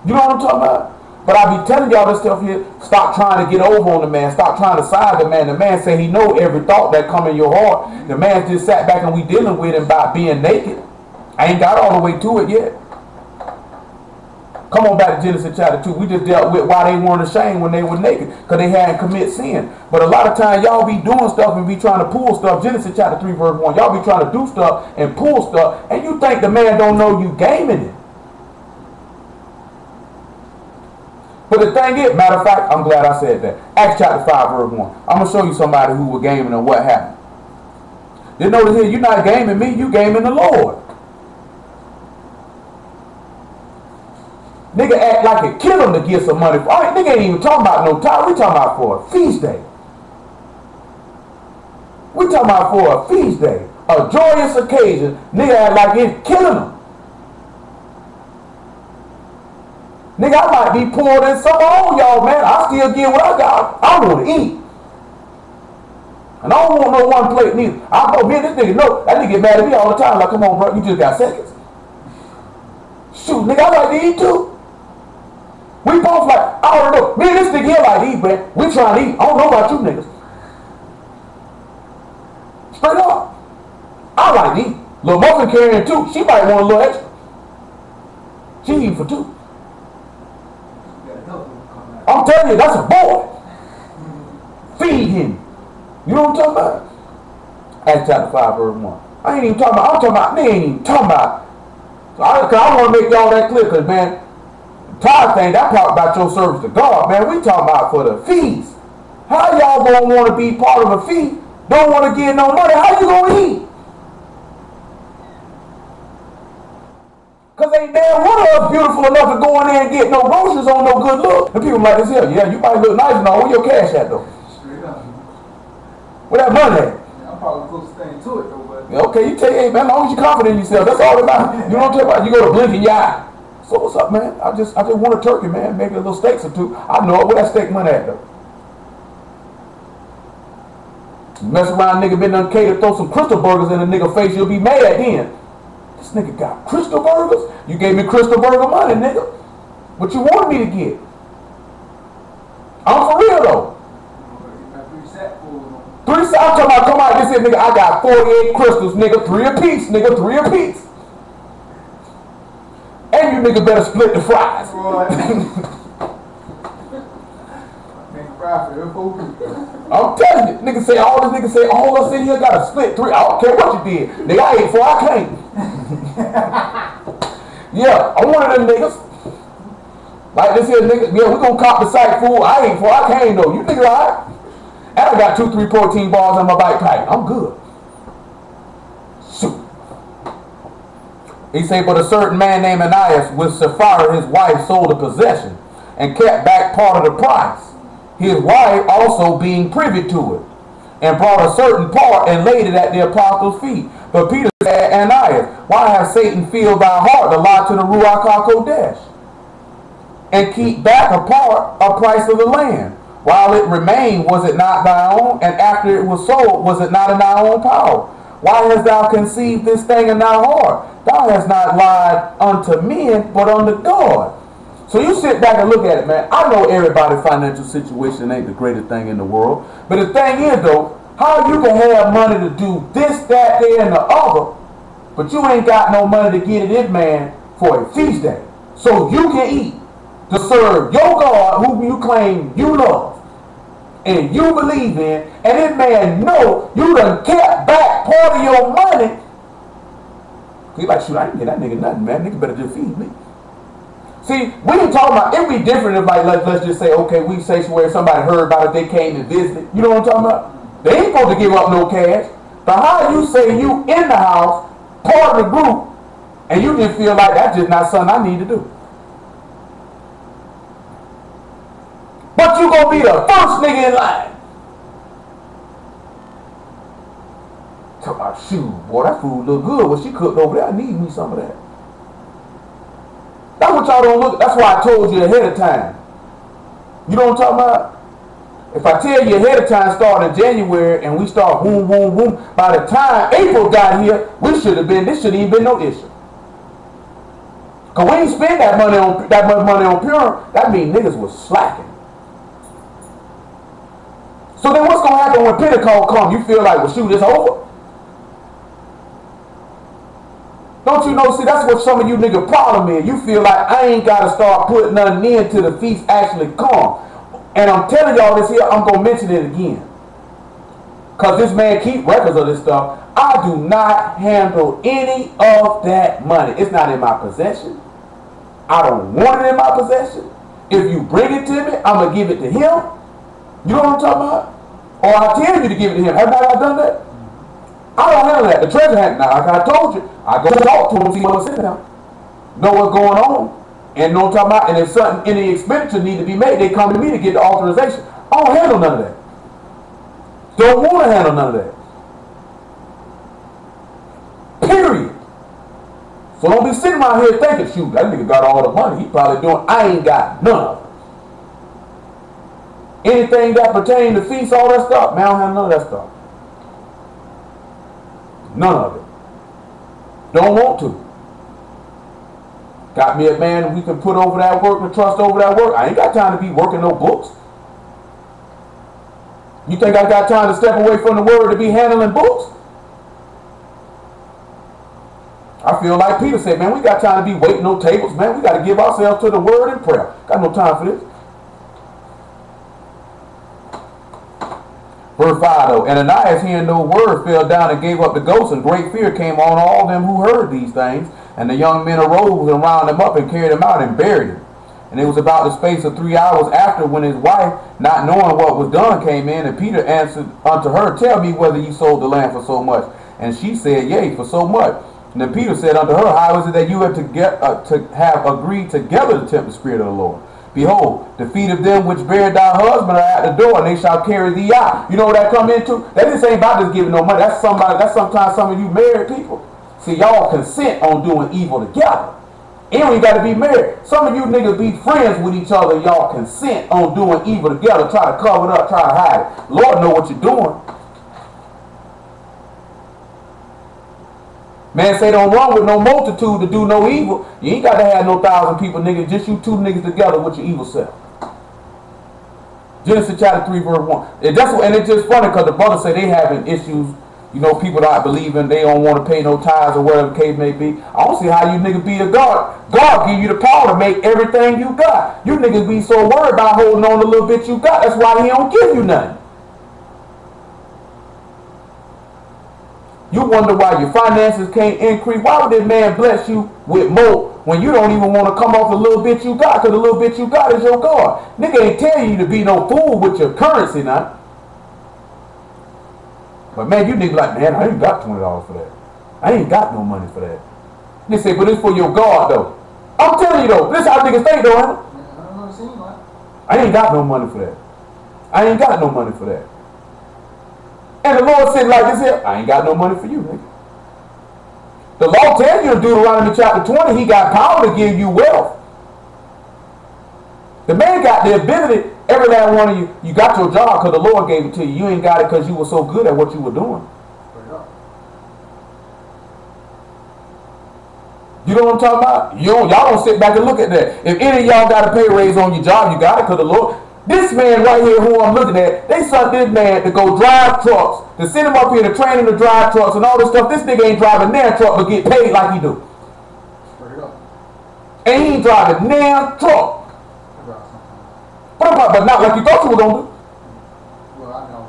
You know what I'm talking about? But I be telling y'all this stuff here. Stop trying to get over on the man. Stop trying to side the man. The man say he know every thought that come in your heart. The man just sat back and we dealing with him about being naked. I ain't got all the way to it yet. Come on back to Genesis chapter 2. We just dealt with why they weren't ashamed when they were naked. Because they hadn't commit sin. But a lot of times y'all be doing stuff and be trying to pull stuff. Genesis chapter 3 verse 1. Y'all be trying to do stuff and pull stuff. And you think the man don't know you gaming it. But the thing is, matter of fact, I'm glad I said that. Acts chapter 5 verse 1. I'm going to show you somebody who was gaming and what happened. You notice here, you're not gaming me, you gaming the Lord. Nigga act like it kill him to get some money. All right, nigga ain't even talking about no time. We talking about for a feast day. We talking about for a feast day. A joyous occasion. Nigga act like it's killing him. Nigga, I might be pouring in some on y'all, man. I still get what I got. I want to eat. And I don't want no one plate neither. I go, man, this nigga know. That nigga get mad at me all the time. Like, come on, bro, you just got seconds. Shoot, nigga, I like to eat too. We both like, I already know. Me and this nigga here like to eat, man. We trying to eat. I don't know about you niggas. Straight up. I like to eat. Lil' Muffin carrying two. She might want a little extra. She eating for two. I'm telling you, that's a boy. Feed him. You know what I'm talking about? Acts chapter 5, verse 1. I ain't even talking about, I'm talking about, they ain't even talking about. So I want to make y'all that clear, because, man, Todd thing, that part about your service to God, man, we talking about for the feast. How y'all gonna want to be part of a feast? Don't want to get no money. How you gonna eat? Because ain't damn one of us beautiful enough to go in there and get no groceries on no good look. And people like this here, yeah, you might look nice and all. Where your cash at, though? Straight up. Where that money at? Yeah, I'm probably close to staying to it, though, but. Yeah, okay, you tell you, hey, man, as long as you're confident in yourself, that's all about. You know what I'm talking about? You go to blink in your eye. So what's up, man? I just want a turkey, man. Maybe a little steaks or two. I know it. Where that steak money at, though? You mess around, nigga, been done cater, throw some crystal burgers in a nigga face, you'll be mad at him. This nigga got crystal burgers? You gave me crystal burger money, nigga. What you wanted me to get? I'm for real, though. I'm talking about, come out, this here, nigga, I got 48 crystals, nigga, 3 apiece, nigga, 3 apiece. And you nigga better split the fries. I'm telling you, niggas say all this, niggas say all us in here got to split 3. I don't care what you did. Nigga, I ate 4, I can't. Yeah, I'm one of them niggas. Like this here nigga, yeah, we gonna cop the site food. I ate 4, I can't though. You niggas alright? And I got 2, 3 protein bars on my bike pack. I'm good. Shoot. He say, but a certain man named Ananias with Sapphira, his wife, sold a possession and kept back part of the price. His wife also being privy to it, and brought a certain part and laid it at the apostles' feet. But Peter said, Ananias, why has Satan filled thy heart to lie to the Ruach HaKodesh, and keep back a part of price of the land? While it remained, was it not thy own? And after it was sold, was it not in thy own power? Why hast thou conceived this thing in thy heart? Thou hast not lied unto men, but unto God. So you sit back and look at it, man. I know everybody's financial situation ain't the greatest thing in the world. But the thing is, though, how you can have money to do this, that, there, and the other, but you ain't got no money to get it in, man, for a feast day. So you can eat to serve your God, whom you claim you love and you believe in, and this man know you done kept back part of your money. He like, shoot, I ain't get that nigga nothing, man. Nigga better just feed me. See, we ain't talking about, it'd be different if, like, let's just say, okay, we say where somebody heard about it, they came and visited. You know what I'm talking about? They ain't supposed to give up no cash. But how you say you in the house, part of the group, and you just feel like that's just not something I need to do? But you gonna be the first nigga in line. Talk about, shoot, boy, that food look good. What she cooked over there, I need me some of that. That's what y'all don't look at. That's why I told you ahead of time. You know what I'm talking about? If I tell you ahead of time, start in January, and we start boom, boom, boom, by the time April got here, we should have been, this shouldn't even been no issue. Because we ain't spend that much money on Pure, that means niggas was slacking. So then what's going to happen when Pentecost comes? You feel like, well, shoot, it's over? Don't you know, see, that's what some of you nigga problem is. You feel like I ain't got to start putting nothing in till the feast actually come. And I'm telling y'all this here, I'm going to mention it again. Because this man keep records of this stuff. I do not handle any of that money. It's not in my possession. I don't want it in my possession. If you bring it to me, I'm going to give it to him. You know what I'm talking about? Or I tell you to give it to him. Have I done that? I don't handle that. The treasure hunt, now, like I told you, I go talk to him, see what's in there, know what's going on, and know what I'm talking about. And if something, any expenditure need to be made, they come to me to get the authorization. I don't handle none of that. Don't want to handle none of that. Period. So don't be sitting around here thinking, shoot, that nigga got all the money. He probably doing, I ain't got none of it. Anything that pertains to feasts, all that stuff, man, I don't have none of that stuff. None of it. Don't want to. Got me a man we can put over that work and trust over that work. I ain't got time to be working no books. You think I got time to step away from the word to be handling books? I feel like Peter said, man, we got time to be waiting on tables, man. We got to give ourselves to the word and prayer. Got no time for this. Verse 5 though, and Ananias, hearing no word, fell down and gave up the ghost, and great fear came on all them who heard these things. And the young men arose and rounded him up and carried him out and buried him. And it was about the space of 3 hours after, when his wife, not knowing what was done, came in, and Peter answered unto her, Tell me whether you sold the land for so much. And she said, Yea, for so much. And then Peter said unto her, How is it that you have to have agreed together to tempt the Spirit of the Lord? Behold, the feet of them which buried thy husband are at the door, and they shall carry thee out. You know what that come into? That just ain't about just giving no money. That's sometimes some of you married people. See, y'all consent on doing evil together. You ain't got to be married. Some of you niggas be friends with each other. Y'all consent on doing evil together. Try to cover it up. Try to hide it. Lord know what you're doing. Man say don't run with no multitude to do no evil. You ain't got to have no 1,000 people, nigga. Just you 2 niggas together with your evil self. Genesis chapter 3 verse 1. And it's just funny because the brothers say they having issues. You know, people not believing, they don't want to pay no tithes or whatever the case may be. I don't see how you niggas be a God. God give you the power to make everything you got. You niggas be so worried about holding on to a little bit you got. That's why he don't give you nothing. You wonder why your finances can't increase. Why would that man bless you with more when you don't even want to come off the little bit you got? Because the little bit you got is your God. Nigga ain't telling you to be no fool with your currency now. But man, you niggas like, man, I ain't got $20 for that. I ain't got no money for that. They say, but it's for your God though. I'm telling you though, this is how niggas think though, ain't it? I ain't got no money for that. I ain't got no money for that. And the Lord said like this here, I ain't got no money for you, nigga. The law tells you in Deuteronomy chapter 20, he got power to give you wealth. The man got the ability, every last one of you, you got your job because the Lord gave it to you. You ain't got it because you were so good at what you were doing. You know what I'm talking about? Y'all don't sit back and look at that. If any of y'all got a pay raise on your job, you got it because the Lord. This man right here who I'm looking at, they sent this man to go drive trucks, to send him up here to train him to drive trucks and all this stuff. This nigga ain't driving their truck but get paid like he do. And he ain't driving their truck. But not like you thought you were going to do. Well, I know.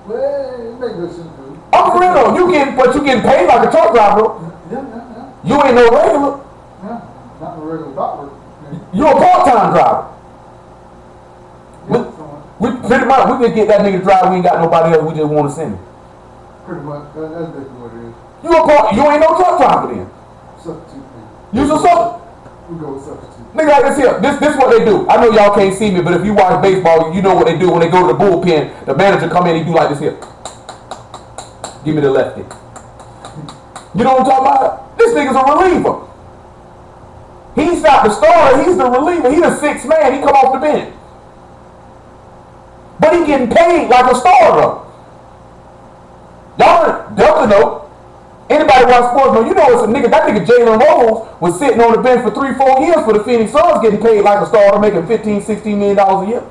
Well, it makes good sense, dude. I'm for real though. But you getting paid like a truck driver. Yeah. You ain't no regular. Yeah, not no regular doctor. You a part-time driver. We pretty much, we can get that nigga drive. We ain't got nobody else. We just want to send him. Pretty much. That's basically what it is. You ain't no truck driver then. Substitute. You's a substitute. We go with substitute. Nigga like this here. This what they do. I know y'all can't see me, but if you watch baseball, you know what they do when they go to the bullpen. The manager come in, he do like this here. Give me the lefty. You know what I'm talking about? This nigga's a reliever. He's not the starter. He's the reliever. He's the 6th man. He come off the bench. But he getting paid like a starter. Y'all definitely know. Anybody watch sports know, you know it's a nigga. That nigga Jalen Rose was sitting on the bench for 3-4 years for the Phoenix Suns, getting paid like a starter, making $15-16 million a year.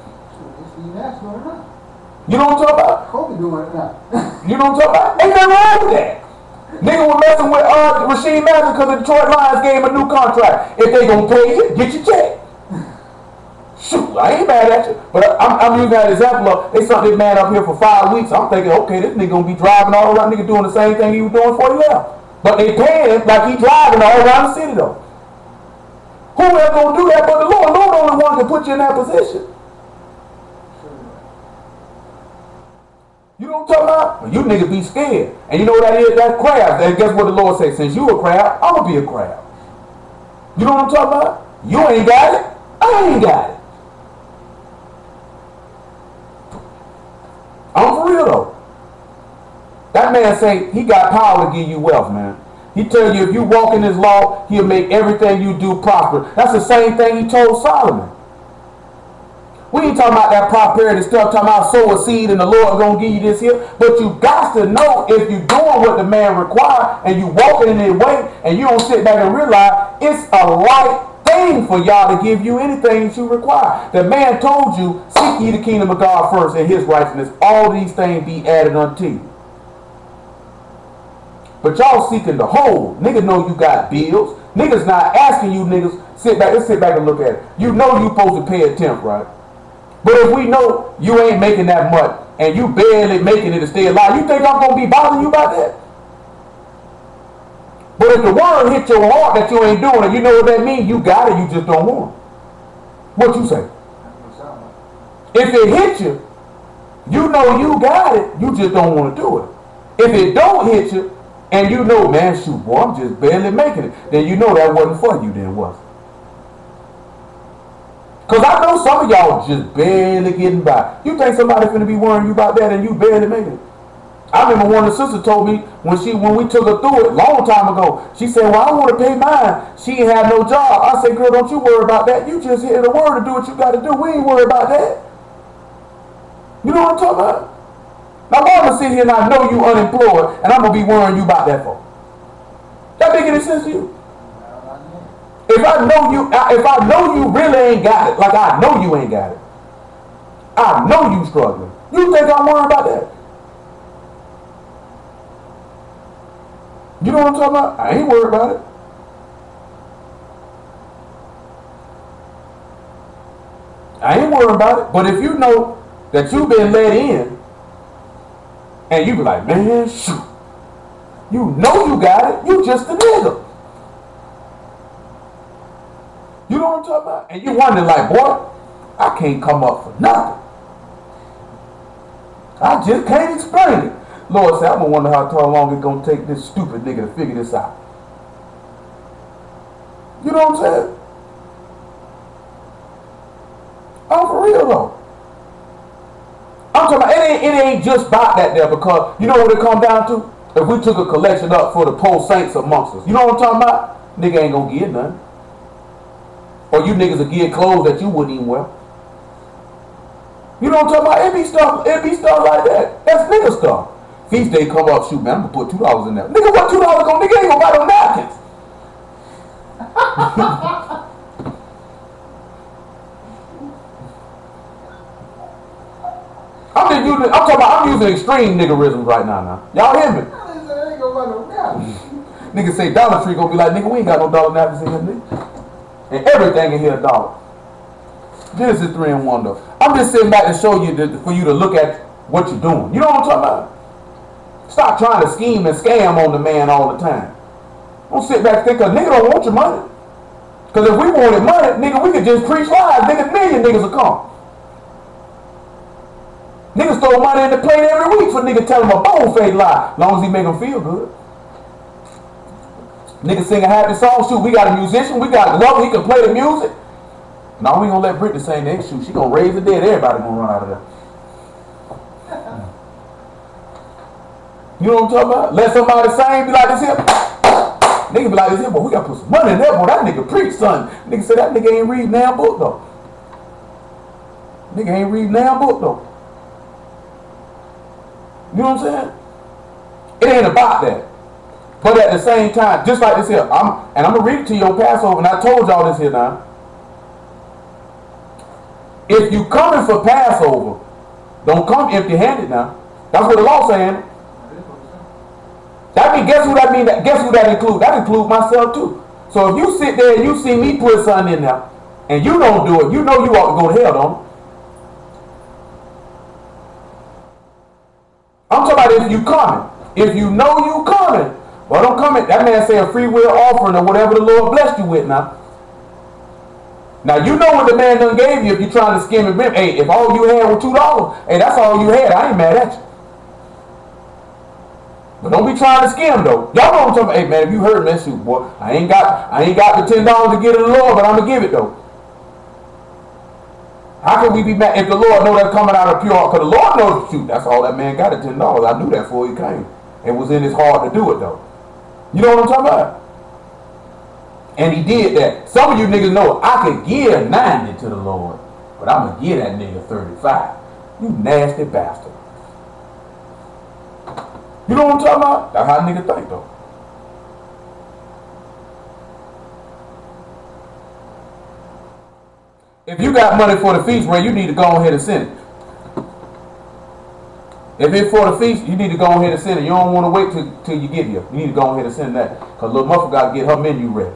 You know what I'm talking about? Kobe doing it now. You know what I'm talking about? Ain't nothing wrong with that. Nigga was messing with Rasheed Mathis because the Detroit Lions gave him a new contract. If they gonna pay you, get your check. Shoot, I ain't mad at you. But I'm using that example of they sent this man up here for 5 weeks. I'm thinking, okay, this nigga gonna be driving all around, nigga doing the same thing he was doing for you now. But they paying him like he driving all around the city though. Who else gonna do that but the Lord? The Lord only one can put you in that position. You know what I'm talking about? Well, you niggas be scared. And you know what that is? That's crab. And guess what the Lord says? Since you a crab, I'm gonna be a crab. You know what I'm talking about? You ain't got it. I ain't got it. I'm for real though. That man say he got power to give you wealth, man. He tell you if you walk in his law, he'll make everything you do prosper. That's the same thing he told Solomon. We ain't talking about that prosperity stuff, talking about sow a seed and the Lord gonna give you this here. But you got to know if you're doing what the man requires and you walking in his way and you don't sit back and realize it's a right thing for y'all to give you anything that you require. The man told you, seek ye the kingdom of God first and his righteousness. All these things be added unto you. But y'all seeking the whole. Niggas know you got bills. Niggas not asking you niggas, let's sit back and look at it. You know you supposed to pay a tenth, right? But if we know you ain't making that much, and you barely making it to stay alive, you think I'm going to be bothering you about that? But if the word hit your heart that you ain't doing it, you know what that means? You got it, you just don't want it. What you say? If it hit you, you know you got it, you just don't want to do it. If it don't hit you, and you know, man, shoot, boy, I'm just barely making it, then you know that wasn't for you then, was it? Because I know some of y'all just barely getting by. You think somebody finna be worrying you about that and you barely making it? I remember one of the sisters told me when we took her through it, long time ago, she said, well, I want to pay mine. She ain't had no job. I said, girl, don't you worry about that. You just hear the word to do what you got to do. We ain't worried about that. You know what I'm talking about? Now, I'm going to sit here and I know you unemployed, and I'm going to be worrying you about that for. That make any sense to you? If I know you really ain't got it, like I know you ain't got it, I know you struggling, you think I'm worried about that? You know what I'm talking about? I ain't worried about it. I ain't worried about it. But if you know that you've been let in, and you be like, man, shoot, you know you got it, you just a nigga. You know what I'm talking about? And you wonder like, boy, I can't come up for nothing. I just can't explain it. Lord said, I'm going to wonder how long it's going to take this stupid nigga to figure this out. You know what I'm saying? Oh, for real though. I'm talking about, it ain't just about that there, because you know what it comes down to? If we took a collection up for the poor saints amongst us, you know what I'm talking about? Nigga ain't going to get nothing. Or you niggas will get clothes that you wouldn't even wear. You know what I'm talking about? It be stuff like that. That's nigga stuff. Feast day come up, shoot, man, I'm going to put $2 in there. Nigga, what $2 on? Nigga ain't going to buy no napkins. I'm using extreme niggerisms right now. Y'all hear me? Nigga say Dollar Tree gonna be like, nigga, we ain't got no dollar napkins in here, nigga. And everything in here $1. Genesis 3 and 1 though. I'm just sitting back to show you for you to look at what you're doing. You know what I'm talking about? Stop trying to scheme and scam on the man all the time. Don't sit back and think, cause nigga don't want your money. Cause if we wanted money, nigga, we could just preach lies. Nigga, million niggas will come. Niggas throw money in the plate every week for nigga tell him a bone-fake lie. As long as he make them feel good. Nigga sing a happy song. Shoot, we got a musician. We got a lover. He can play the music. Now we gonna let Britney sing that. Shoot, she gonna raise the dead. Everybody gonna run out of there. You know what I'm talking about? Let somebody sing, be like this here. Nigga be like this here, but we gotta put some money in there, boy. That nigga preach, son. Nigga say that nigga ain't reading damn book though. Nigga ain't reading damn book though. You know what I'm saying? It ain't about that. But at the same time, just like this here, I'm gonna read it to you on Passover, and I told y'all this here now. If you coming for Passover, don't come empty-handed now. That's what the law saying. That mean, guess who that mean? Guess who that include? That include myself too. So if you sit there and you see me put something in there, and you don't do it, you know you ought to go to hell, don't you? I'm talking about if you coming. If you know you coming, well, don't come in. That man say a free will offering or whatever the Lord blessed you with now. Now you know what the man done gave you if you're trying to skim and rip. Hey, if all you had was $2, hey, that's all you had. I ain't mad at you. But don't be trying to skim though. Y'all know what I'm talking about. Hey man, if you heard me, shoot, boy, I ain't got the $10 to give to the Lord, but I'm gonna give it though. How can we be mad if the Lord know that's coming out of pure heart? Because the Lord knows, shoot, that's all that man got at $10. I knew that before he came. It was in his heart to do it though. You know what I'm talking about? And he did that. Some of you niggas know I could give 90 to the Lord, but I'm gonna give that nigga 35. You nasty bastard. You know what I'm talking about? That's how niggas think though. If you got money for the feast, Ray, you need to go ahead and send it. If it's for the feast, you need to go ahead and send it. You don't want to wait till you get here. You need to go ahead and send that. Because little Muffa got to get her menu ready.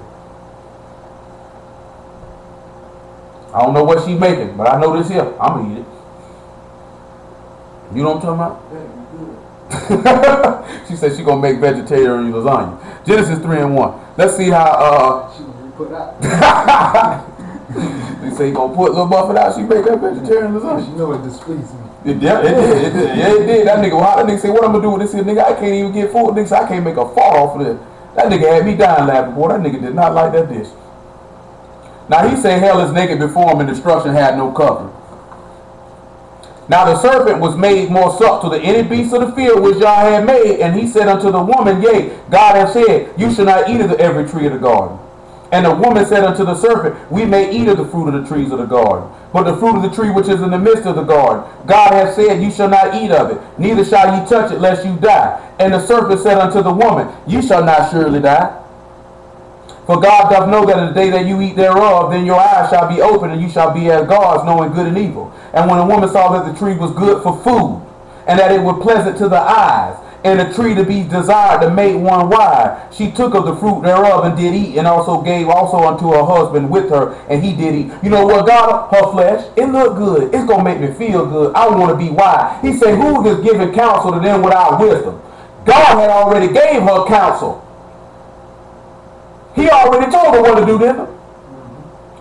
I don't know what she's making, but I know this here. I'm going to eat it. You know what I'm talking Yeah, about? She said she gonna make vegetarian lasagna. Genesis 3:1. Let's see how. she was put out. They say you gonna put little Buffett out. She make that vegetarian lasagna. You know it displeased me. It did. It did. Yeah, it did. That nigga, that nigga say, what I'm gonna do with this here, nigga? I can't even get food. Nigga say, I can't make a fart off of this. That nigga had me dying laughing, boy. That nigga did not like that dish. Now he said, hell is naked before him, and destruction had no covering. Now the serpent was made more subtle than any beast of the field which Yah had made, and he said unto the woman, yea, God hath said, you shall not eat of every tree of the garden. And the woman said unto the serpent, we may eat of the fruit of the trees of the garden. But the fruit of the tree which is in the midst of the garden, God hath said, you shall not eat of it, neither shall ye touch it, lest you die. And the serpent said unto the woman, you shall not surely die. For God doth know that in the day that you eat thereof, then your eyes shall be opened, and you shall be as gods, knowing good and evil. And when the woman saw that the tree was good for food, and that it was pleasant to the eyes, and a tree to be desired to make one wise, she took of the fruit thereof and did eat, and also gave also unto her husband with her, and he did eat. You know what, God? Her flesh, it looked good. It's going to make me feel good. I want to be wise. He said, who is giving counsel to them without wisdom? God had already gave her counsel. He already told her what to do, didn't he?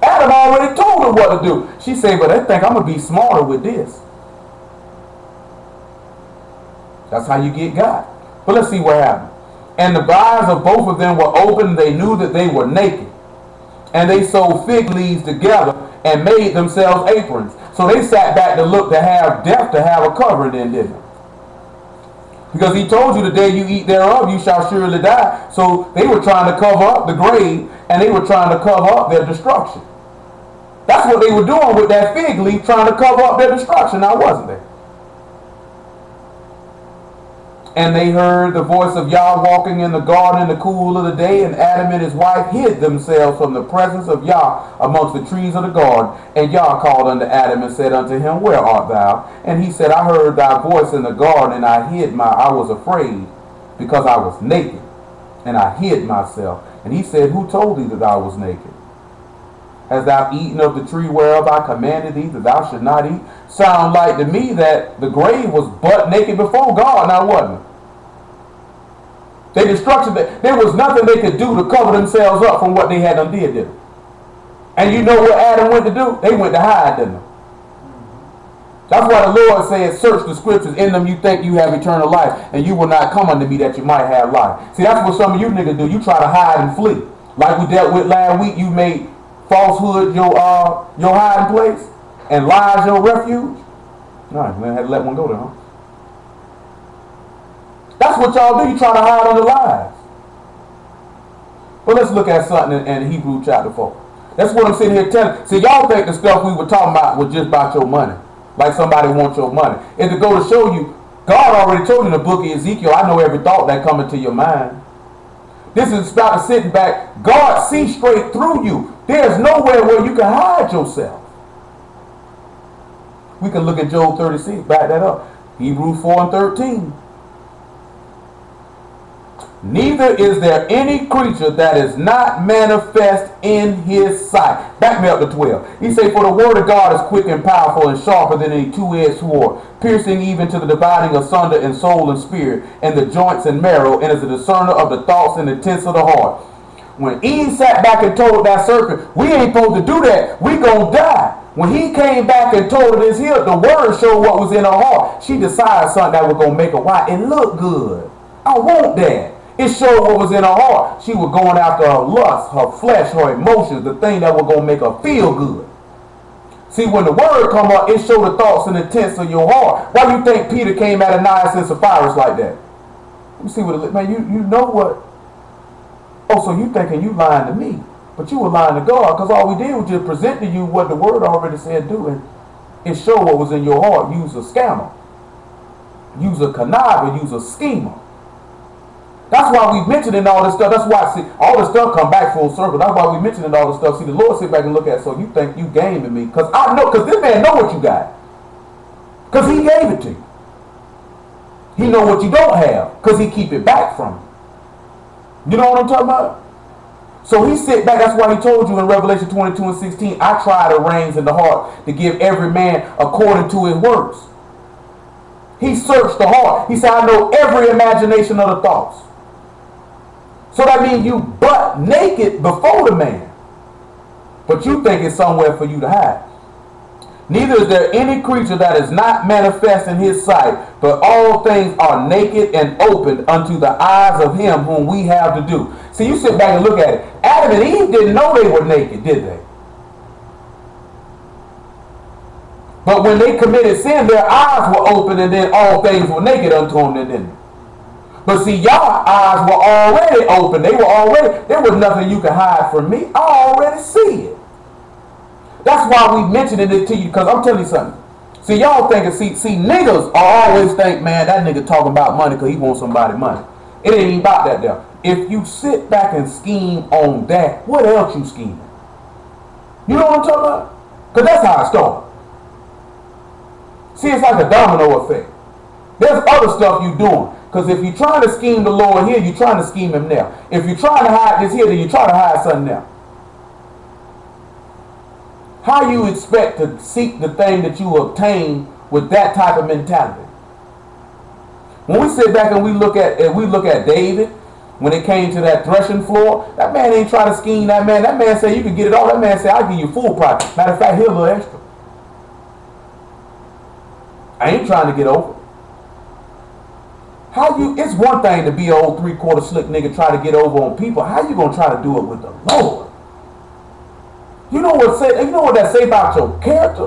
Adam already told her what to do. She said, but I think I'm going to be smarter with this. That's how you get God. But let's see what happened. And the eyes of both of them were open. They knew that they were naked. And they sewed fig leaves together and made themselves aprons. So they sat back to look to have death to have a covering in, didn't they? Because he told you the day you eat thereof, you shall surely die. So they were trying to cover up the grave, and they were trying to cover up their destruction. That's what they were doing with that fig leaf, trying to cover up their destruction, now wasn't they? And they heard the voice of Yah walking in the garden in the cool of the day, and Adam and his wife hid themselves from the presence of Yah amongst the trees of the garden. And Yah called unto Adam and said unto him, where art thou? And he said, I heard thy voice in the garden, and I was afraid, because I was naked, and I hid myself. And he said, who told thee that I was naked? Hast thou eaten of the tree whereof I commanded thee that thou should not eat? Sound like to me that the grave was butt naked before God, now wasn't it? They destruction, there was nothing they could do to cover themselves up from what they had done did, didn't they? And you know what Adam went to do? They went to hide, didn't they? That's why the Lord said, search the scriptures, in them you think you have eternal life, and you will not come unto me that you might have life. See, that's what some of you niggas do. You try to hide and flee. Like we dealt with last week, you made falsehood your hiding place, and lies your refuge. No, I had to let one go there, huh? That's what y'all do. You try to hide under lies. But let's look at something in Hebrews chapter 4. That's what I'm sitting here telling. See, y'all think the stuff we were talking about was just about your money. Like somebody wants your money. And to go to show you, God already told you in the book of Ezekiel, I know every thought that come into your mind. This is about sitting back. God sees straight through you. There's nowhere where you can hide yourself. We can look at Job 36, back that up. Hebrews 4 and 13. Neither is there any creature that is not manifest in his sight. Back me up to 12. He say, for the word of God is quick and powerful and sharper than any two-edged sword, piercing even to the dividing asunder in soul and spirit, and the joints and marrow, and is a discerner of the thoughts and intents of the heart. When Eve sat back and told that serpent, we ain't supposed to do that, we gonna die. When he came back and told her this here, the word showed what was in her heart. She decided something that was gonna make her white. It looked good. I want that. It showed what was in her heart. She was going after her lust, her flesh, her emotions, the thing that was going to make her feel good. See, when the word come up, it showed the thoughts and intents of your heart. Why you think Peter came at Ananias and Sapphira like that? Let me see what it look. Man, you know what? Oh, so you thinking you lying to me. But you were lying to God, because all we did was just present to you what the word already said do. And it showed what was in your heart. Use a scammer. Use a conniver. Use a schemer. That's why we mentioning all this stuff. That's why, see, all this stuff come back full circle. That's why we mentioning all this stuff. See, the Lord sit back and look at, so you think you gaming me. Because I know, because this man know what you got. Because he gave it to you. He know what you don't have. Because he keep it back from you. You know what I'm talking about? So he sit back. That's why he told you in Revelation 22 and 16, I try the reins in the heart to give every man according to his works. He searched the heart. He said, I know every imagination of the thoughts. So that means you butt naked before the man. But you think it's somewhere for you to hide. Neither is there any creature that is not manifest in his sight, but all things are naked and opened unto the eyes of him whom we have to do. See, you sit back and look at it. Adam and Eve didn't know they were naked, did they? But when they committed sin, their eyes were open, and then all things were naked unto them, didn't they? But see, y'all eyes were already open. There was nothing you could hide from me. I already see it. That's why we mentioning it to you, because I'm telling you something. See, y'all thinking, see, niggas always think, man, that nigga talking about money because he wants somebody money. It ain't even about that there. If you sit back and scheme on that, what else you scheming? You know what I'm talking about? Because that's how it started. See, it's like a domino effect. There's other stuff you doing. Because if you're trying to scheme the Lord here, you're trying to scheme him there. If you're trying to hide this here, then you try to hide something there. How you expect to seek the thing that you obtain with that type of mentality? When we sit back and we look at David, when it came to that threshing floor, that man ain't trying to scheme that man. That man said you can get it all. That man said I'll give you full price. Matter of fact, here's a little extra. I ain't trying to get over. It's one thing to be an old 3/4 slick nigga try to get over on people. How you gonna try to do it with the Lord? You know what that say about your character?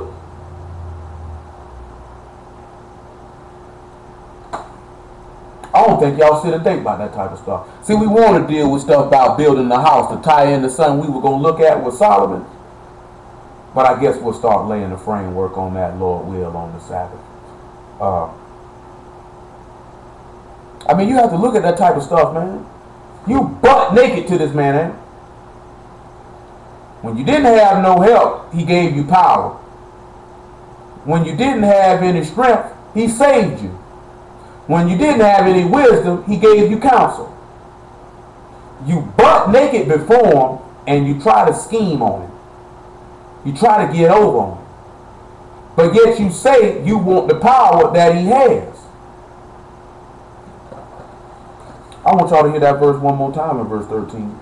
I don't think y'all sit and think about that type of stuff. See, we want to deal with stuff about building the house to tie in the something we were going to look at with Solomon. But I guess we'll start laying the framework on that, Lord will, on the Sabbath. I mean, you have to look at that type of stuff, man. You butt naked to this man, ain't it? When you didn't have no help, he gave you power. When you didn't have any strength, he saved you. When you didn't have any wisdom, he gave you counsel. You butt naked before him, and you try to scheme on him. You try to get over on him. But yet you say you want the power that he has. I want y'all to hear that verse one more time in verse 13.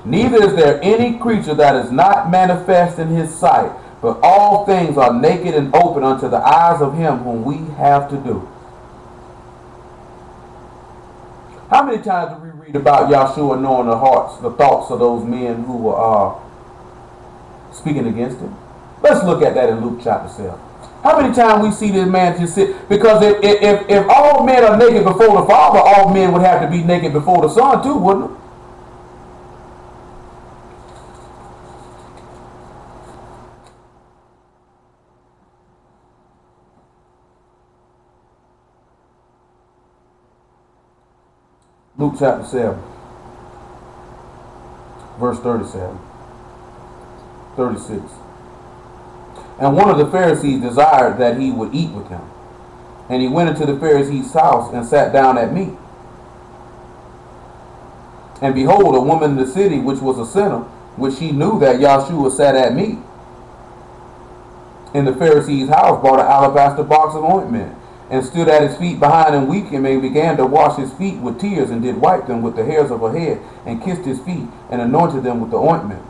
Neither is there any creature that is not manifest in his sight, but all things are naked and open unto the eyes of him whom we have to do. How many times do we read about Yahshua knowing the hearts, the thoughts of those men who were speaking against him? Let's look at that in Luke chapter 7. How many times we see this man just sit? Because if all men are naked before the Father, all men would have to be naked before the Son too, wouldn't it? Luke chapter 7, verse 37, 36. And one of the Pharisees desired that he would eat with him. And he went into the Pharisee's house and sat down at meat. And behold, a woman in the city, which was a sinner, which she knew that Yahshua sat at meat in the Pharisee's house, brought an alabaster box of ointment, and stood at his feet behind him weeping, and began to wash his feet with tears, and did wipe them with the hairs of her head, and kissed his feet, and anointed them with the ointment.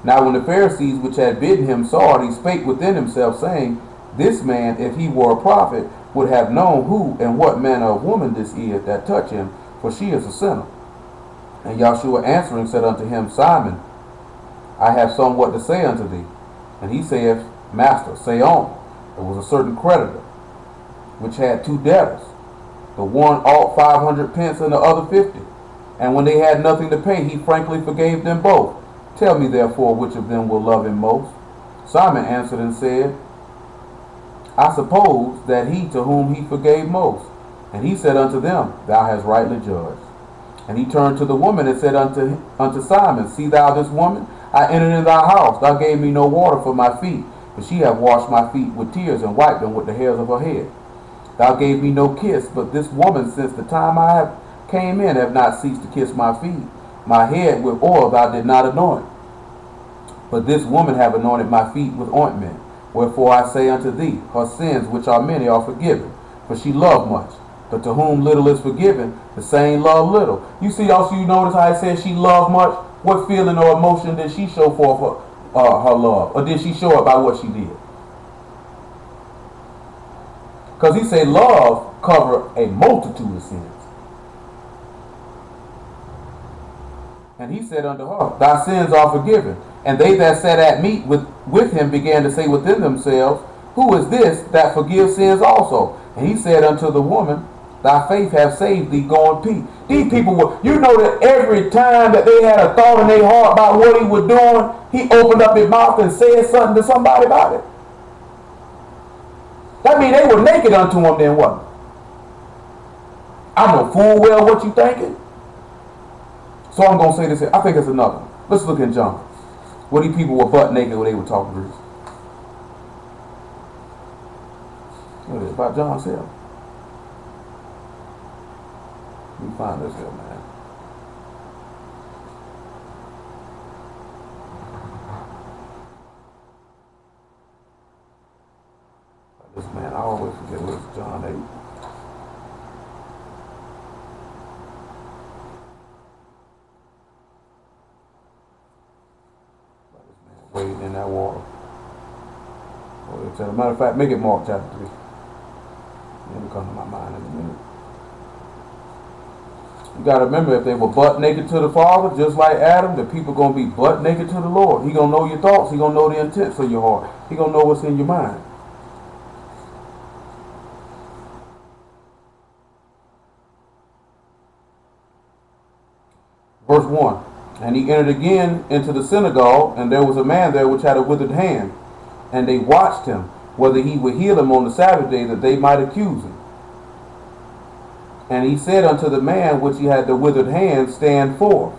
Now when the Pharisees which had bidden him saw it, he spake within himself, saying, This man, if he were a prophet, would have known who and what manner of woman this is that touch him, for she is a sinner. And Yahshua answering said unto him, Simon, I have somewhat to say unto thee. And he saith, Master, say on. There was a certain creditor, which had two debtors. The one ought 500 pence, and the other 50. And when they had nothing to pay, he frankly forgave them both. Tell me therefore which of them will love him most. Simon answered and said, I suppose that he to whom he forgave most. And he said unto them, Thou hast rightly judged. And he turned to the woman and said unto Simon, See thou this woman? I entered in thy house. Thou gave me no water for my feet, but she hath washed my feet with tears, and wiped them with the hairs of her head. Thou gave me no kiss, but this woman since the time I have came in have not ceased to kiss my feet. My head with oil thou did not anoint, but this woman have anointed my feet with ointment. Wherefore I say unto thee, her sins which are many are forgiven, for she loved much. But to whom little is forgiven, the same love little. You see, also you notice how it says she loved much. What feeling or emotion did she show forth her love? Or did she show it by what she did? Because he said love covered a multitude of sins. And he said unto her, thy sins are forgiven. And they that sat at meat with him began to say within themselves, who is this that forgives sins also? And he said unto the woman, thy faith hath saved thee, go in peace. These people were, you know that every time that they had a thought in their heart about what he was doing, he opened up his mouth and said something to somebody about it. That means they were naked unto him then, wasn't it? I know full well what you thinking. So I'm going to say this here. I think it's another one. Let's look in John. Where these people were butt naked when they were talking Greek. What is it about John 7? Let me find this here, man. This man, I always forget what it's John 8. This man wading in that water. As a matter of fact, make it Mark chapter 3. It'll come to my mind in a minute. You got to remember, if they were butt naked to the Father, just like Adam, the people going to be butt naked to the Lord. He going to know your thoughts. He going to know the intents of your heart. He going to know what's in your mind. Verse 1. And he entered again into the synagogue, and there was a man there which had a withered hand. And they watched him, whether he would heal him on the Sabbath day, that they might accuse him. And he said unto the man which he had the withered hand, stand forth.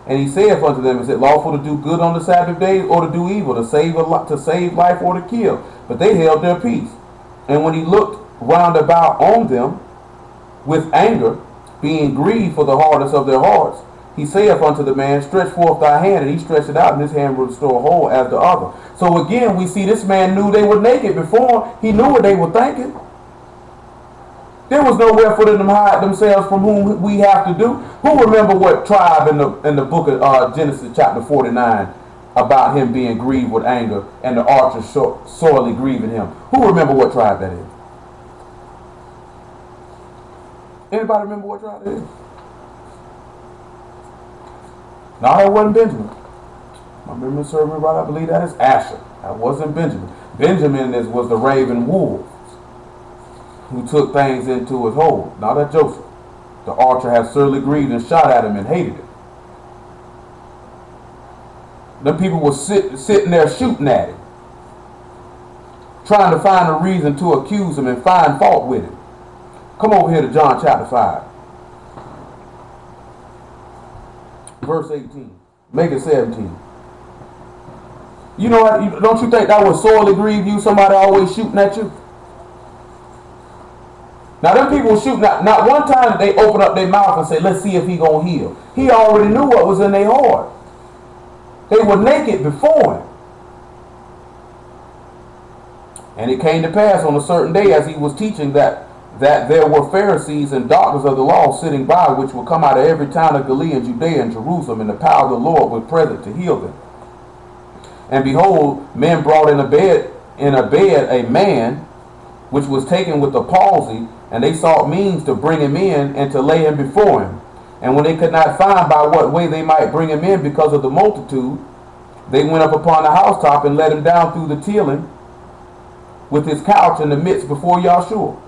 And he saith unto them, is it lawful to do good on the Sabbath day, or to do evil, to save life, or to kill? But they held their peace. And when he looked round about on them with anger, being grieved for the hardness of their hearts, he saith unto the man, stretch forth thy hand. And he stretched it out, and his hand was restored whole as the other. So again, we see this man knew they were naked before. He knew what they were thinking. There was nowhere for them to hide themselves from whom we have to do. Who remember what tribe in the book of Genesis chapter 49 about him being grieved with anger and the archer sorely grieving him? Who remember what tribe that is? Anybody remember what tribe that is? No, that wasn't Benjamin. My memory serves me right. I believe that is Asher. That wasn't Benjamin. Benjamin was the raven wolf who took things into his hold. Now that Joseph. The archer had sorely grieved and shot at him and hated him. Them people were sitting there shooting at him, trying to find a reason to accuse him and find fault with him. Come over here to John chapter 5. Verse 18. Make it 17. You know what? Don't you think that would sorely grieve you? Somebody always shooting at you? Now them people were shooting. Not one time did they open up their mouth and say, let's see if he gonna heal. He already knew what was in their heart. They were naked before him. And it came to pass on a certain day as he was teaching that there were Pharisees and doctors of the law sitting by, which would come out of every town of Galilee and Judea and Jerusalem, and the power of the Lord was present to heal them. And behold, men brought in a bed a man which was taken with the palsy, and they sought means to bring him in and to lay him before him. And when they could not find by what way they might bring him in because of the multitude, they went up upon the housetop and let him down through the ceiling with his couch in the midst before Yahshua.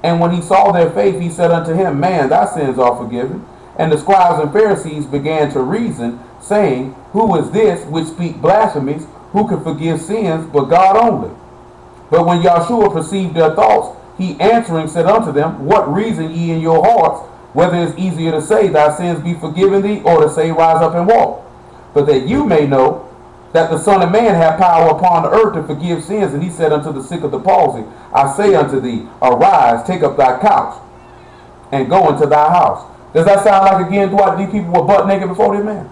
And when he saw their faith, he said unto him, man, thy sins are forgiven. And the scribes and Pharisees began to reason, saying, who is this which speak blasphemies? Who can forgive sins but God only? But when Yahshua perceived their thoughts, he answering said unto them, what reason ye in your hearts, whether it is easier to say, thy sins be forgiven thee, or to say, rise up and walk? But that you may know that the Son of Man hath power upon the earth to forgive sins. And he said unto the sick of the palsy, I say unto thee, arise, take up thy couch, and go into thy house. Does that sound like, again, Dwight, these people were butt naked before this man?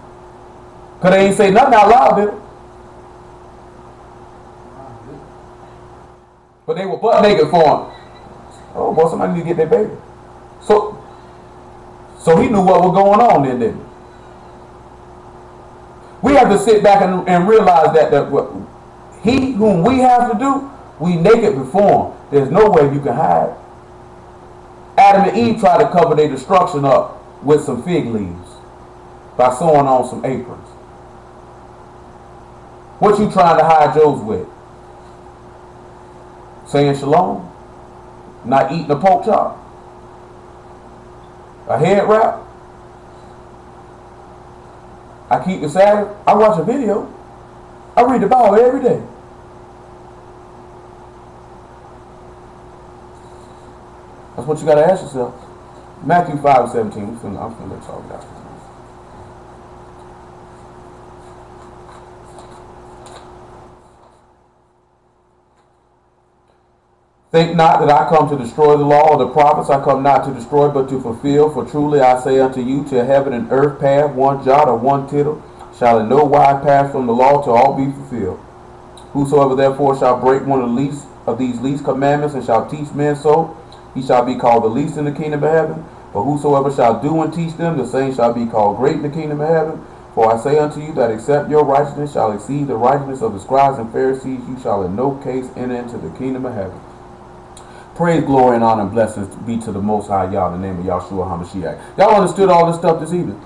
Because they ain't say nothing out loud, did it? But they were butt naked for him. Oh, boy, somebody need to get their baby. So he knew what was going on then, didn't he? We have to sit back and realize that he whom we have to do, we naked before him. There's no way you can hide. Adam and Eve tried to cover their destruction up with some fig leaves by sewing on some aprons. What you trying to hide yours with? Saying shalom? Not eating a pork chop? A head wrap? I keep the Sabbath. I watch a video. I read the Bible every day. That's what you got to ask yourself. Matthew 5:17. I'm finna let y'all get out. Think not that I come to destroy the law or the prophets. I come not to destroy, but to fulfill. For truly I say unto you, till heaven and earth pass, one jot or one tittle shall in no wise pass from the law till all be fulfilled. Whosoever therefore shall break one of these least commandments and shall teach men so, he shall be called the least in the kingdom of heaven. But whosoever shall do and teach them, the same shall be called great in the kingdom of heaven. For I say unto you that except your righteousness shall exceed the righteousness of the scribes and Pharisees, you shall in no case enter into the kingdom of heaven. Praise, glory, and honor and blessings be to the Most High, Yah, in the name of Yahshua HaMashiach. Y'all understood all this stuff this evening?